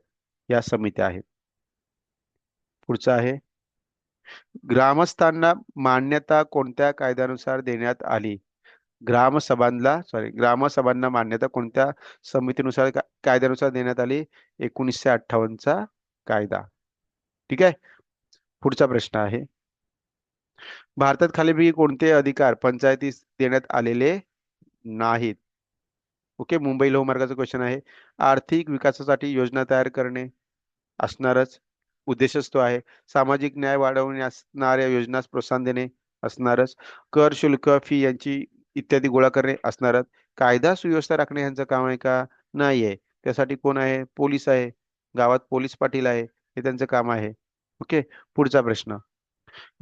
या समित्या आहेत. पुढचं आहे, ग्रामस्थांना मान्यता कोणत्या कायद्यानुसार देण्यात आली? ग्रामसभांना मान्यता कोणत्या समितीनुसार कायद्यानुसार देण्यात आली? 1958चा कायदा. ठीक आहे. पुढचा प्रश्न आहे, भारतात खालीलपैकी कोणते अधिकार पंचायतीस देण्यात आलेले नाहीत? ओके, मुंबई लोहमार्गाचा क्वेश्चन आहे. आर्थिक विकासासाठी योजना तयार करणे असणारच, उद्देशच तो आहे. सामाजिक न्याय वाढवण्याऱ्या योजनास प्रोत्साहन देणे असणारच. कर शुल्क फी यांची इत्यादी गोळा करणे असणारच. कायदा सुव्यवस्था राखणे यांचं काम आहे का? नाही आहे. त्यासाठी कोण आहे? पोलीस आहे. गावात पोलीस पाटील आहे, हे त्यांचं काम आहे. ओके. पुढचा प्रश्न,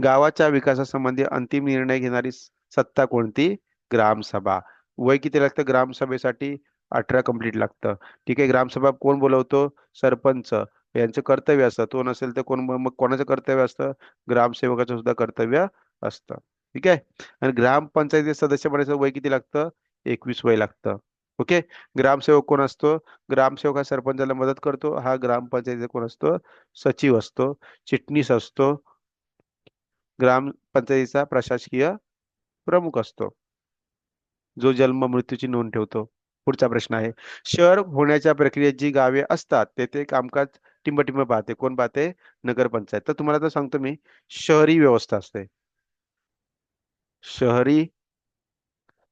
गावाच्या विकासासंबंधी अंतिम निर्णय घेणारी सत्ता कोणती? ग्रामसभा. वय किती लागतं ग्रामसभेसाठी? 18 कंप्लीट लागतं. ठीक आहे. ग्रामसभा कोण बोलवतो? सरपंच. यांचं कर्तव्य असतं. तो नसेल तर कोण, मग कोणाचं कर्तव्य असतं? ग्रामसेवकाचं सुद्धा कर्तव्य असतं. ठीक आहे. आणि ग्रामपंचायती सदस्य बनायचं वय किती लागतं? 21 वय लागतं. ओके. ग्रामसेवक कोण असतो? ग्रामसेवक हा सरपंचाला मदत करतो. हा ग्रामपंचायतीचा कोण असतो? सचिव असतो. चिटणीस असतो. ग्रामपंचायतीचा प्रशासकीय प्रमुख असतो, जो जन्म मृत्यूची नोंद ठेवतो. पुढचा प्रश्न आहे, शहर होण्याच्या प्रक्रियेत जी गावे असतात तेथे कामकाज टिंबटिंब पाहते. कोण पाहते? नगरपंचायत. तर तुम्हाला तर सांगतो मी, शहरी व्यवस्था असते. शहरी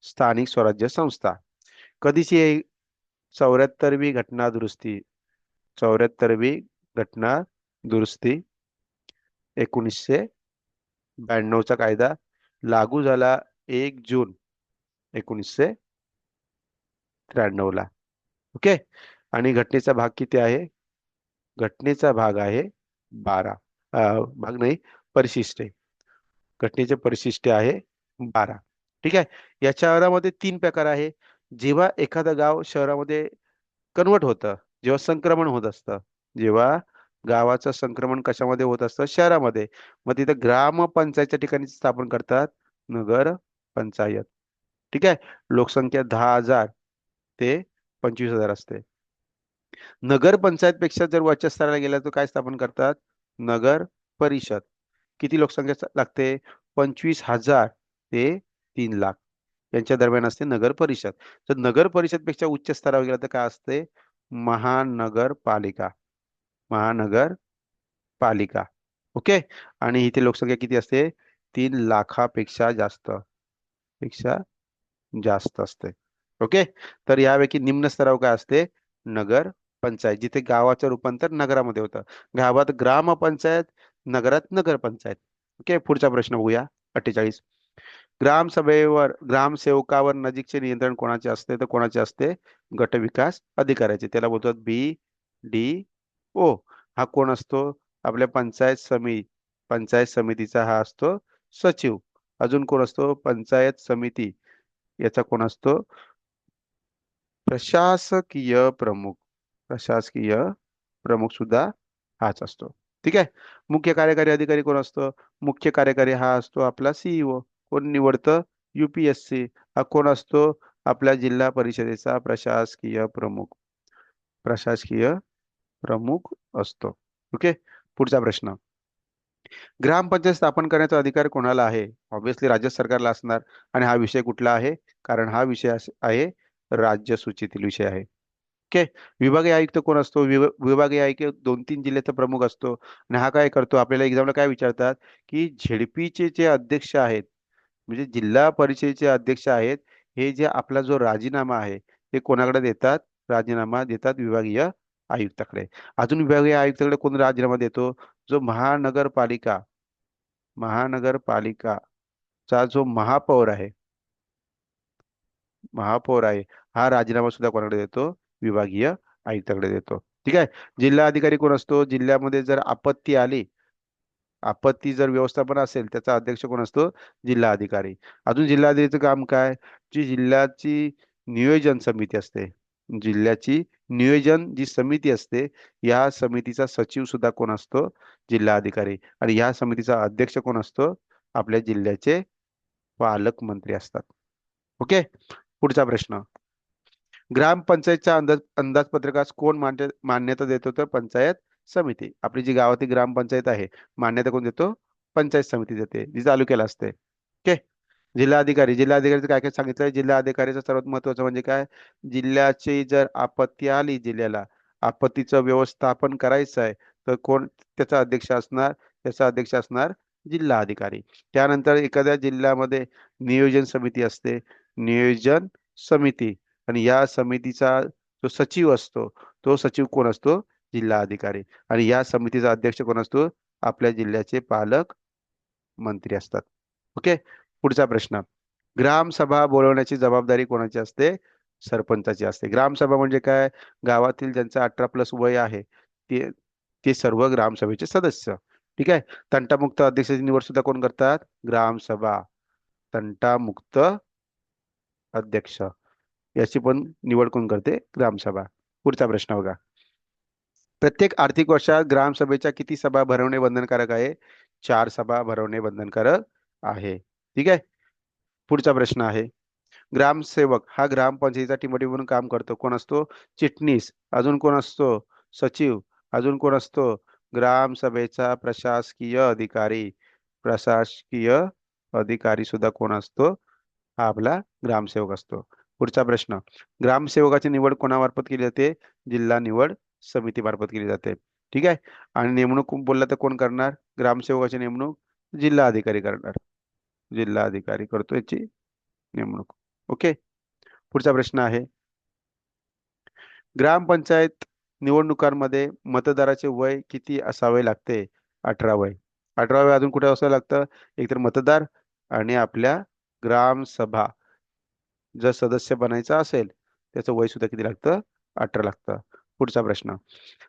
स्थानिक स्वराज्य संस्था. कधीची आहे? 74वी घटना दुरुस्ती. 74वी घटना दुरुस्ती. 1992चा कायदा लागू झाला 1 जून 1993 ला. ओके. आणि घटनेचा भाग किती आहे? घटनेचा भाग आहे 12. भाग नाही, परिशिष्ट. घटनेचे परिशिष्ट आहे 12. ठीक आहे. या शहरामध्ये 3 प्रकार आहे. जेव्हा एखादं गाव शहरामध्ये कन्वर्ट होतं, जेव्हा संक्रमण होत असतं, जेव्हा गावाचं संक्रमण कशामध्ये होत असतं? शहरामध्ये. मग तिथे ग्रामपंचायतच्या ठिकाणी स्थापन करतात नगर पंचायत. ठीक आहे. लोकसंख्या 10,000 ते 25,000 असते. नगर पंचायत पेक्षा जर वरच्या स्तराला गेला तर काय स्थापन करतात? नगर परिषद. किती लोकसंख्या लागते? 25,000 ते 3 लाख यांच्या दरम्यान असते नगर परिषद. तर नगर परिषद पेक्षा उच्च स्तरावर गेला तर काय असते? महानगरपालिका. महानगरपालिका. ओके. आणि इथे लोकसंख्या किती असते? 3 लाखापेक्षा पेक्षा जास्त असते. ओके. तर यापैकी निम्न स्तरावर काय असते? नगर पंचायत, जिथे गावाचं रूपांतर नगरामध्ये होतं. गावात ग्रामपंचायत, नगरात नगरपंचायत. ओके. पुढचा प्रश्न बघूया. 48. ग्रामसेवकावर नजीकचे नियंत्रण कोणाचे असते? तर कोणाचे असते? गट विकास अधिकाऱ्याचे. त्याला बोलतात BDO. हा कोण असतो? आपल्या पंचायत समितीचा हा असतो सचिव. अजून कोण असतो? पंचायत समिती याचा कोण असतो? प्रशासकीय प्रमुख. प्रशासकीय प्रमुख सुद्धा हाच असतो. ठीक आहे. मुख्य कार्यकारी अधिकारी कोण असतो? मुख्य कार्यकारी हा असतो आपला CEO. कोण निवडतं? UPSC. हा कोण असतो? आपल्या जिल्हा परिषदेचा प्रशासकीय प्रमुख. प्रशासकीय प्रमुख असतो. ओके. पुढचा प्रश्न, ग्रामपंचायत स्थापन करण्याचा अधिकार कोणाला आहे? ऑब्विसली राज्य सरकारला असणार. आणि हा विषय कुठला आहे? कारण हा विषय आहे, राज्य सूचीतील विषय आहे. ओके. विभागीय आयुक्त कोण असतो? विभागीय आयुक्त 2-3 जिल्ह्याचा प्रमुख असतो. आणि हा काय करतो? आपल्याला एक्झामला काय विचारतात की झेडपीचे जे अध्यक्ष आहेत, म्हणजे जिल्हा परिषदेचे अध्यक्ष आहेत, हे जे आपला जो राजीनामा आहे ते कोणाकडे देतात? राजीनामा देतात विभागीय आयुक्ताकडे. अजून विभागीय आयुक्ताकडे कोण राजीनामा देतो? जो महानगरपालिकाचा जो महापौर आहे, हा राजीनामा सुद्धा कोणाकडे देतो? विभागीय आयुक्ताकडे देतो. ठीक आहे. जिल्हा अधिकारी कोण असतो? जिल्ह्यामध्ये जर आपत्ती जर व्यवस्थापन असेल, त्याचा अध्यक्ष कोण असतो? जिल्हा अधिकारी. अजून जिल्हाधिकारीचं काम काय? जी जिल्ह्याची नियोजन समिती असते, जिल्ह्याची नियोजन जी समिती असते, या समितीचा सचिव सुद्धा कोण असतो? जिल्हा अधिकारी. आणि या समितीचा अध्यक्ष कोण असतो? आपल्या जिल्ह्याचे पालकमंत्री असतात. ओके. पुढचा प्रश्न, ग्रामपंचायतच्या अंदाजपत्रकास कोण मान्यता देतो? तर पंचायत समिती. आपली जी गावातील ग्रामपंचायत आहे, मान्यता कोण देतो? पंचायत समिती देते, जी तालुक्याला असते. ओके. जिल्हाधिकारीचं काय काय सांगितलंय? जिल्हाधिकारीचं सर्वात महत्वाचं म्हणजे काय? जिल्ह्याची जर आपत्ती आली, जिल्ह्याला आपत्तीचं व्यवस्थापन करायचं आहे, तर कोण त्याचा अध्यक्ष असणार? त्याचा अध्यक्ष असणार जिल्हा अधिकारी. त्यानंतर एखाद्या जिल्ह्यामध्ये नियोजन समिती असते, नियोजन समिती. आणि या समितीचा जो सचिव असतो, तो सचिव कोण असतो? जिल्हा अधिकारी. आणि या समितीचा अध्यक्ष कोण असतो? आपल्या जिल्ह्याचे पालक मंत्री असतात. ओके. पुढचा प्रश्न, ग्रामसभा बोलवण्याची जबाबदारी कोणाची असते? सरपंचाची असते. ग्रामसभा म्हणजे काय? गावातील ज्यांचं 18+ वय आहे, ते ते सर्व ग्रामसभेचे सदस्य. ठीक आहे. तंटामुक्त अध्यक्षाची निवड सुद्धा कोण करतात? ग्रामसभा. तंटामुक्त अध्यक्ष. याची पण निवड कोण करते? ग्रामसभा. पुढचा प्रश्न बघा. प्रत्येक आर्थिक वर्षात ग्रामसभेच्या किती सभा भरवणे बंधनकारक आहे? 4 सभा भरवणे बंधनकारक आहे. ठीक आहे. पुढचा प्रश्न आहे. ग्रामसेवक हा ग्रामपंचायतीचा टीमोटी म्हणून काम करतो. कोण असतो? चिटणीस. अजून कोण असतो? सचिव. अजून कोण असतो? ग्रामसभेचा प्रशासकीय अधिकारी. प्रशासकीय अधिकारी सुद्धा कोण असतो? हा आपला ग्रामसेवक असतो. पुढचा प्रश्न. ग्रामसेवकाची निवड कोणामार्फत केली जाते? जिल्हा निवड समितीमार्फत केली जाते. ठीक आहे. आणि नेमणूक बोलला तर कोण करणार? ग्रामसेवकाची नेमणूक जिल्हा अधिकारी करणार. जिल्हा अधिकारी करतो याची नेमणूक. ओके. पुढचा प्रश्न आहे. ग्रामपंचायत निवडणुकांमध्ये मतदाराचे वय किती असावे लागते? 18 वय. 18 वय अजून कुठे असावं लागतं? एकतर मतदार आणि आपल्या ग्रामसभा जर सदस्य बनायचा असेल त्याचं वय सुद्धा किती लागतं? 18 लागतं. पुढचा प्रश्न.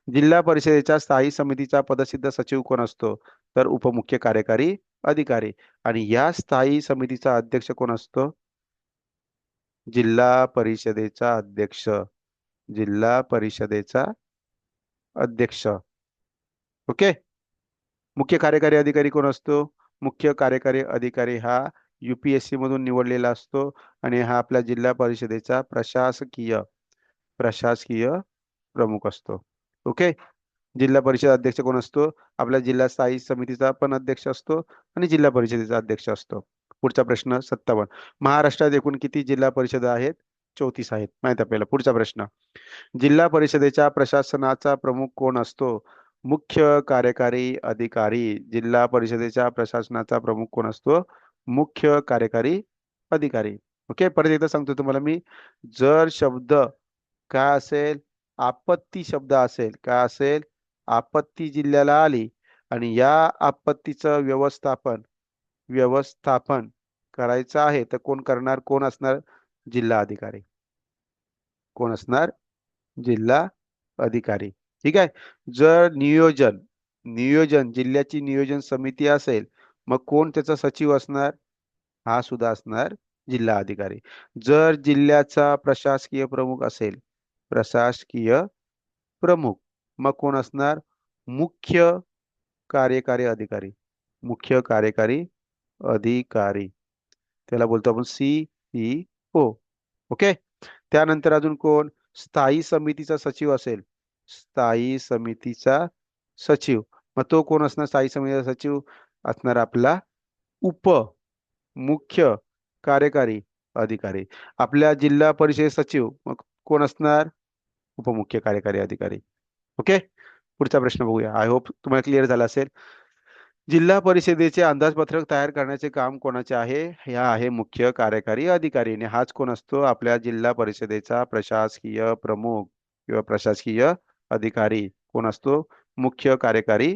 जिल्हा परिषदेच्या स्थायी समितीचा पदसिद्ध सचिव कोण असतो? तर उपमुख्य कार्यकारी अधिकारी. आणि या स्थायी समितीचा अध्यक्ष कोण असतो? जिल्हा परिषदेचा अध्यक्ष. जिल्हा परिषदेचा अध्यक्ष. ओके. मुख्य कार्यकारी अधिकारी कोण असतो? मुख्य कार्यकारी अधिकारी हा UPSC मधून निवडलेला असतो आणि हा आपल्या जिल्हा परिषदेचा प्रशासकीय प्रशासकीय प्रमुख असतो. ओके. जिल्हा परिषद अध्यक्ष कोण असतो? आपल्या जिल्हा स्थायी समितीचा पण अध्यक्ष असतो आणि जिल्हा परिषदेचा अध्यक्ष असतो. पुढचा प्रश्न 57. महाराष्ट्रात एकूण किती जिल्हा परिषद आहेत? 34 आहेत. माहित आपल्याला. पुढचा प्रश्न. जिल्हा परिषदेच्या प्रशासनाचा प्रमुख कोण असतो? मुख्य कार्यकारी अधिकारी. जिल्हा परिषदेच्या प्रशासनाचा प्रमुख कोण असतो? मुख्य कार्यकारी अधिकारी. ओके. परत एकदा सांगतो तुम्हाला मी. जर शब्द काय असेल? आपत्ती शब्द असेल. काय असेल? आपत्ती जिल्ह्याला आली आणि या आपत्तीचं व्यवस्थापन व्यवस्थापन करायचं आहे तर कोण करणार? कोण असणार? जिल्हा अधिकारी. कोण असणार? जिल्हा अधिकारी. ठीक आहे. जर नियोजन नियोजन जिल्ह्याची नियोजन समिती असेल मग कोण त्याचा सचिव असणार? हा सुद्धा असणार जिल्हा अधिकारी. जर जिल्ह्याचा प्रशासकीय प्रमुख असेल प्रशासकीय प्रमुख मग कोण असणार? मुख्य कार्यकारी अधिकारी. मुख्य कार्यकारी अधिकारी. त्याला बोलतो आपण CEO. ओके. त्यानंतर अजून कोण? स्थायी समितीचा सचिव असेल. स्थायी समितीचा सचिव. मग तो कोण असणार? स्थायी समितीचा सचिव असणार आपला उप मुख्य कार्यकारी अधिकारी. आपल्या जिल्हा परिषद सचिव मग कोण असणार? उपमुख्य कार्यकारी अधिकारी. ओके. पुढचा प्रश्न बघूया. आय होप तुम्हाला क्लिअर झाला असेल. जिल्हा परिषदेचे अंदाजपत्रक तयार करण्याचे काम कोणाचे आहे? ह्या आहे मुख्य कार्यकारी अधिकारी. आणि हाच कोण असतो? आपल्या जिल्हा परिषदेचा प्रशासकीय प्रमुख किंवा प्रशासकीय अधिकारी. कोण असतो? मुख्य कार्यकारी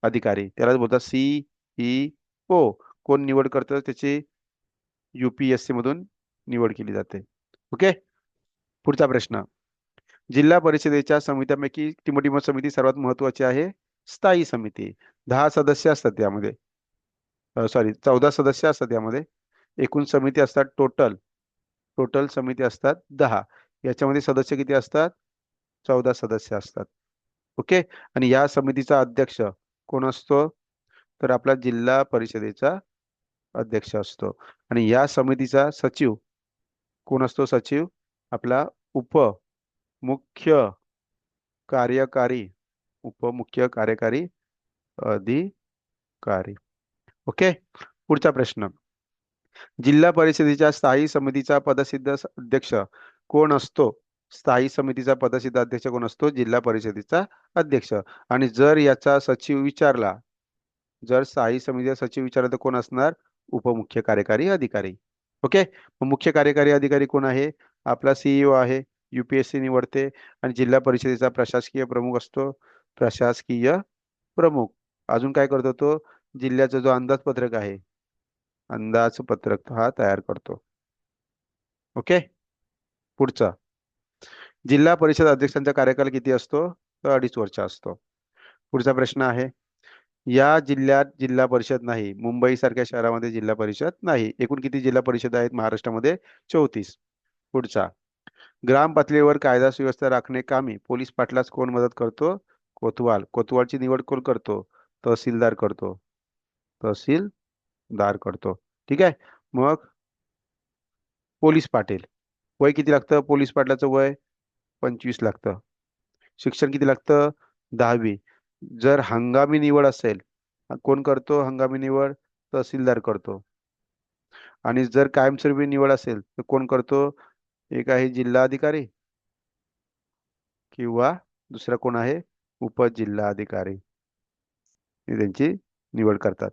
अधिकारी. त्यालाच बोलतात CEO. कोण निवड करतं? त्याची UPSC मधून निवड केली जाते. ओके. पुढचा प्रश्न. जिल्हा परिषदेच्या समित्यांपैकी टिमोटिमो समिती सर्वात महत्वाची आहे. स्थायी समिती. 10 सदस्य असतात त्यामध्ये. सॉरी 14 सदस्य असतात यामध्ये. एकूण समिती असतात टोटल टोटल समिती असतात 10. याच्यामध्ये सदस्य किती असतात? 14 सदस्य असतात. ओके. आणि या समितीचा अध्यक्ष कोण असतो? तर आपला जिल्हा परिषदेचा अध्यक्ष असतो. आणि या समितीचा सचिव कोण असतो? सचिव आपला उपमुख्य कार्यकारी उपमुख्य कार्यकारी अधिकारी. ओके. पुढचा प्रश्न. जिल्हा परिषदेच्या स्थायी समितीचा पदसिद्ध अध्यक्ष कोण असतो? स्थायी समितीचा पदसिद्ध अध्यक्ष कोण असतो? जिल्हा परिषदेचा अध्यक्ष. आणि जर याचा सचिव विचारला जर स्थायी समितीचा सचिव विचारला तर कोण असणार? उपमुख्य कार्यकारी अधिकारी. ओके. मुख्य कार्यकारी अधिकारी कोण आहे? आपला CEO आहे. UPSC निवडते आणि जिल्हा परिषदेचा प्रशासकीय प्रमुख असतो. प्रशासकीय प्रमुख. अजून काय करतो तो? जिल्ह्याचा जो अंदाजपत्रक आहे अंदाजपत्रक हा तयार करतो. ओके. पुढचा. जिल्हा परिषद अध्यक्षांचा कार्यकाल किती असतो? तर 2.5 वर्ष असतो. पुढचा प्रश्न आहे. या जिल्ह्यात जिल्हा परिषद नाही. मुंबई सारख्या शहरामध्ये जिल्हा परिषद नाही. एकूण किती जिल्हा परिषद आहेत महाराष्ट्रामध्ये? 34. पुढचा, ग्राम पातळीवर कायदा सुव्यवस्था राखणे कामी पोलीस पाटलास कोण मदत करतो? कोतवाल. कोतवालची निवड कोण करतो? तहसीलदार करतो. तहसीलदार करतो. ठीक आहे. मग पोलीस पाटील, वय किती लागतं पोलीस पाटलाचं वय? 25 लागतं. शिक्षण किती लागतं? 10वी. जर हंगामी निवड असेल, कोण करतो हंगामी निवड? तहसीलदार करतो. आणि जर कायमस्वरूपी निवड असेल तर कोण करतो? एक आहे जिल्हाधिकारी किंवा दुसरा कोण आहे? उपजिल्हाधिकारी. हे त्यांची निवड करतात.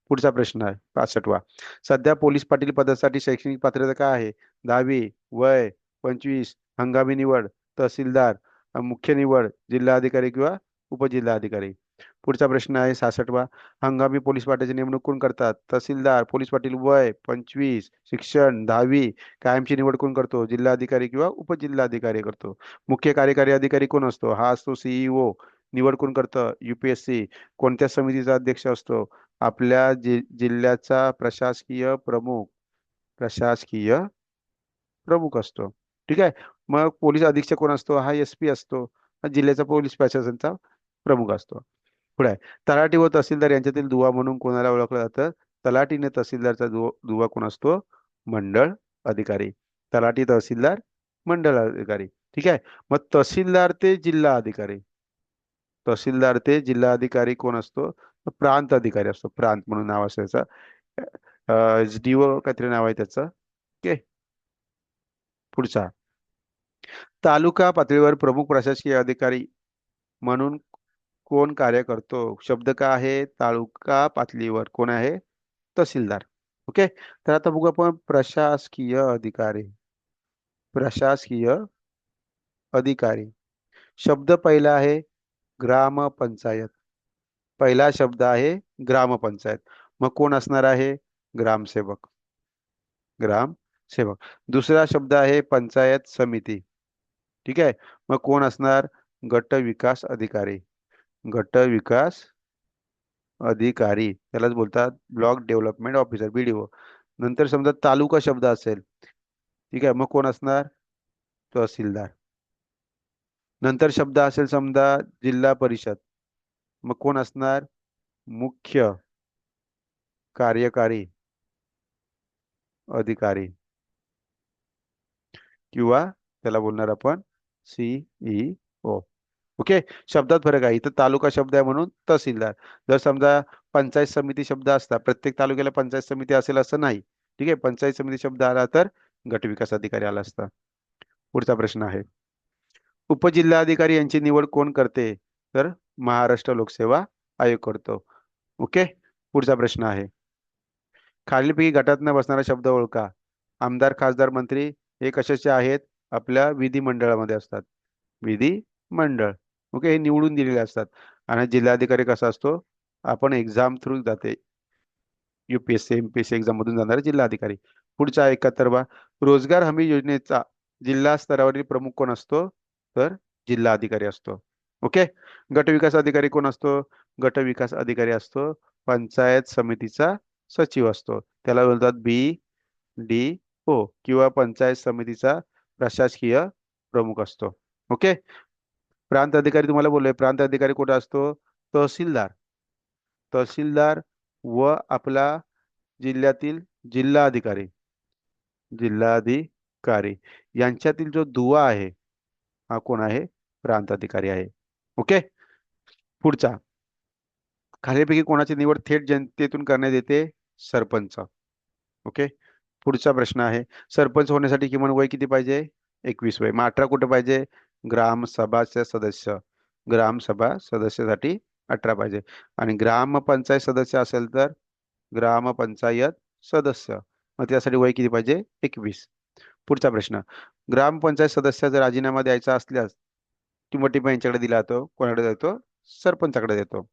पुढचा प्रश्न आहे 65वा. सध्या पोलीस पाटील पदासाठी शैक्षणिक पात्रता काय आहे? 10वी. वय 25. हंगामी निवड तहसीलदार. मुख्य निवड जिल्हाधिकारी किंवा उपजिल्हाधिकारी. पुढचा प्रश्न आहे 66वा. हंगामी पोलीस पाटलाची नेमणूक कोण करतात? तहसीलदार. पोलीस पाटील वय 25. शिक्षण 10वी. कायमची निवड कोण करतो? जिल्हाधिकारी किंवा उपजिल्हाधिकारी करतो. मुख्य कार्यकारी अधिकारी कोण असतो? हा असतो सीईओ. निवड कोण करतं? UPSC. कोणत्या समितीचा अध्यक्ष असतो? आपल्या जिल्ह्याचा प्रशासकीय प्रमुख. प्रशासकीय प्रमुख असतो. ठीक आहे. मग पोलीस अधीक्षक कोण असतो? हा SP असतो. हा जिल्ह्याचा पोलीस प्रशासनचा प्रमुख असतो. पुढे आहे, तलाठी व तहसीलदार यांच्यातील दुवा म्हणून कोणाला ओळखलं जातं? तलाठीने तहसीलदारचा दुवा कोण असतो? मंडळ अधिकारी. तलाठी तहसीलदार मंडळ अधिकारी. ठीक आहे. मग तहसीलदार ते जिल्हा अधिकारी. तहसीलदार ते जिल्हाधिकारी कोण असतो? प्रांत अधिकारी असतो. प्रांत म्हणून नाव असायचं. SDO काहीतरी नाव आहे त्याचं. ओके. पुढचा, तालुका पातळीवर प्रमुख प्रशासकीय अधिकारी म्हणून कोण कार्य करतो? शब्द काय आहे? तालुका पातळीवर कोण आहे? तहसीलदार. ओके. तर आता बघू आपण प्रशासकीय अधिकारी. प्रशासकीय अधिकारी. शब्द पहिला आहे ग्रामपंचायत. पहिला शब्द आहे ग्रामपंचायत. मग कोण असणार आहे? ग्रामसेवक. ग्रामसेवक. दुसरा शब्द आहे पंचायत समिती. ठीक आहे. मग कोण असणार? गट विकास अधिकारी. गट विकास अधिकारी त्यालाच बोलतात ब्लॉक डेव्हलपमेंट ऑफिसर, BDO. नंतर समजा तालुका शब्द असेल, ठीक आहे, मग कोण असणार? तहसीलदार. नंतर शब्द असेल समजा जिल्हा परिषद, मग कोण असणार? मुख्य कार्यकारी अधिकारी किंवा त्याला बोलणार आपण CEO. ओके. शब्दात फरक आहे. इथं तालुका शब्द आहे म्हणून तहसीलदार. जर समजा पंचायत समिती शब्द असता, प्रत्येक तालुक्याला पंचायत समिती असेल असं नाही. ठीक आहे. पंचायत समिती शब्द आला तर गट विकास अधिकारी आला असता. पुढचा प्रश्न आहे, उपजिल्हाधिकारी यांची निवड कोण करते? तर महाराष्ट्र लोकसेवा आयोग करतो. ओके. पुढचा प्रश्न आहे, खालीलपैकी गटात न बसणारा शब्द ओळखा. आमदार, खासदार, मंत्री हे कशाचे आहेत? आपल्या विधिमंडळामध्ये असतात. विधिमंडळ. ओके. हे निवडून दिलेले असतात. आणि जिल्हाधिकारी कसा असतो? आपण एक्झाम थ्रू जाते. UPSC MPSC एक्झाम मधून जाणारे जिल्हाधिकारी. पुढचा 71वा, रोजगार हमी योजनेचा जिल्हा स्तरावरील प्रमुख कोण असतो? तर जिल्हाधिकारी असतो. ओके. गट विकास अधिकारी कोण असतो? गट विकास अधिकारी असतो पंचायत समितीचा सचिव असतो. त्याला बोलतात BDO किंवा पंचायत समितीचा प्रशासकीय प्रमुख असतो. ओके. प्रांत अधिकारी तुम्हाला बोललोय, प्रांत अधिकारी कुठे असतो? तहसीलदार. तहसीलदार व आपला जिल्ह्यातील जिल्हाधिकारी. जिल्हाधिकारी यांच्यातील जो दुवा आहे हा कोण आहे? प्रांत अधिकारी आहे. ओके. पुढचा, खालीलपैकी कोणाची निवड थेट जनतेतून करण्यात येते? सरपंच. ओके. पुढचा प्रश्न आहे, सरपंच होण्यासाठी किमान वय किती पाहिजे? 21 वय. मग 18 कुठे पाहिजे? ग्रामसभाचे सदस्य. ग्रामसभा सदस्यासाठी 18 पाहिजे. आणि ग्रामपंचायत सदस्य असेल तर ग्रामपंचायत सदस्य, मग त्यासाठी वय किती पाहिजे? 21. पुढचा प्रश्न, ग्रामपंचायत सदस्याचा राजीनामा द्यायचा असल्यास टिमोटिमा यांच्याकडे दिला जातो. कोणाकडे देतो? सरपंचाकडे देतो.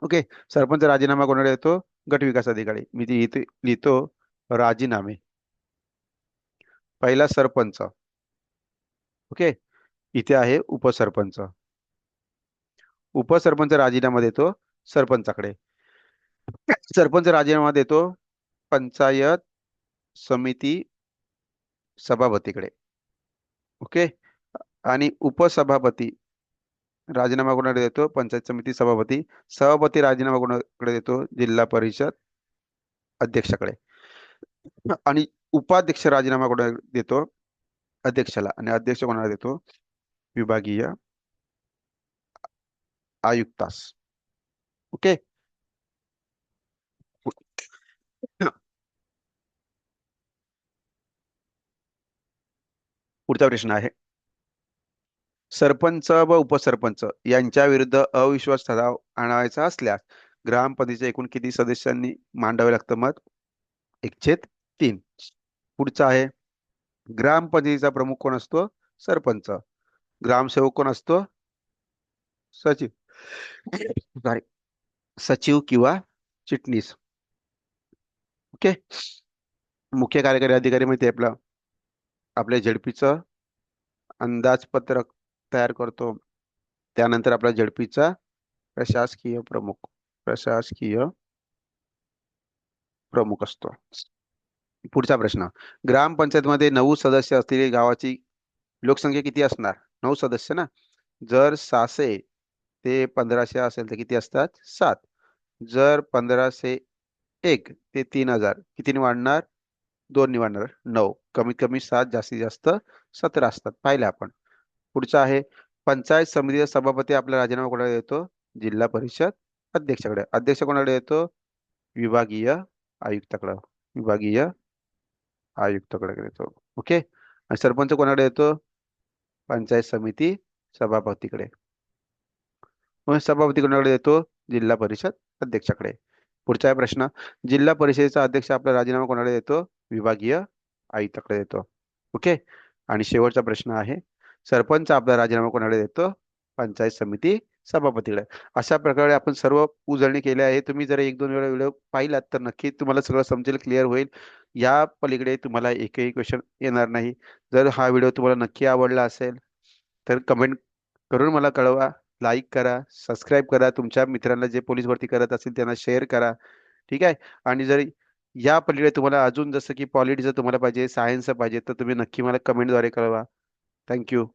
ओके. सरपंच राजीनामा कोणाकडे देतो? गट विकास अधिकारी. मी ती इथे लिहितो राजीनामे. पहिला सरपंच. ओके. इथे आहे उपसरपंच. उपसरपंच राजीनामा देतो सरपंचाकडे. सरपंच राजीनामा देतो पंचायत समिती सभापतीकडे. ओके. आणि उपसभापती राजीनामा कोणाकडे देतो? पंचायत समिती सभापती. सभापती राजीनामा कोणाकडे देतो? जिल्हा परिषद अध्यक्षाकडे. आणि उपाध्यक्ष राजीनामा कोणाकडे देतो? अध्यक्षाला. आणि अध्यक्ष कोणाला देतो? विभागीय आयुक्तास. ओके. पुढचा प्रश्न आहे, सरपंच व उपसरपंच यांच्या विरुद्ध अविश्वास ठराव आणायचा असल्यास ग्रामपंचायतीच्या एकूण किती सदस्यांनी मांडावे लागतं मत? 1/3. पुढचा आहे, ग्रामपंचायतीचा प्रमुख कोण असतो? सरपंच. ग्रामसेवक कोण असतो? सचिव. सॉरी, सचिव किंवा चिटणीस. ओके. मुख्य कार्यकारी अधिकारी माहिती आहे आपला, आपल्या झेडपीचं अंदाजपत्रक तयार करतो. त्यानंतर आपला झेडपीचा प्रशासकीय प्रमुख, प्रशासकीय प्रमुख असतो. पुढचा प्रश्न, ग्रामपंचायतमध्ये 9 सदस्य असलेली गावाची लोकसंख्या किती असणार? 9 सदस्य ना. जर 600 ते 1500 असेल तर किती असतात? 7. जर 1501 ते 3000 कितीने वाढणार? 2 वाढणार. 9. कमीत कमी 7, जास्तीत जास्त 17 असतात, पाहिलं आपण. पुढचा आहे, पंचायत समितीचा सभापती आपला राजीनामा कोणाला देतो? जिल्हा परिषद अध्यक्षाकडे. अध्यक्ष कोणाकडे देतो? विभागीय आयुक्ताकडे. विभागीय आयुक्ताकडे देतो. ओके. आणि सरपंच कोणाकडे येतो? पंचायत समिती सभापतीकडे. मग सभापती कोणाकडे येतो? जिल्हा परिषद अध्यक्षाकडे. पुढचा आहे प्रश्न, जिल्हा परिषदेचा अध्यक्ष आपला राजीनामा कोणाकडे देतो? विभागीय आयुक्ताकडे देतो. ओके. आणि शेवटचा प्रश्न आहे, सरपंच आपला राजीनामा कोणाकडे देतो? पंचायत समिती सभापतीकडे. अशा प्रकारे आपण सर्व उजळणी केली आहे. तुम्ही जर 1-2 वेळा व्हिडिओ पाहिलात तर नक्की तुम्हाला सगळं समजेल, क्लिअर होईल. या पलीकडे तुम्हाला एकही क्वेश्चन येणार नाही. जर हा व्हिडिओ तुम्हाला नक्की आवडला असेल तर कमेंट करून मला कळवा. लाईक करा, सबस्क्राईब करा, तुमच्या मित्रांना जे पोलीस भरती करत असतील त्यांना शेअर करा. ठीक आहे. आणि जर या पलीकडे तुम्हाला अजून जसं की पॉलिटिक्स तुम्हाला पाहिजे, सायन्स पाहिजे, तर तुम्ही नक्की मला कमेंटद्वारे कळवा. थँक्यू.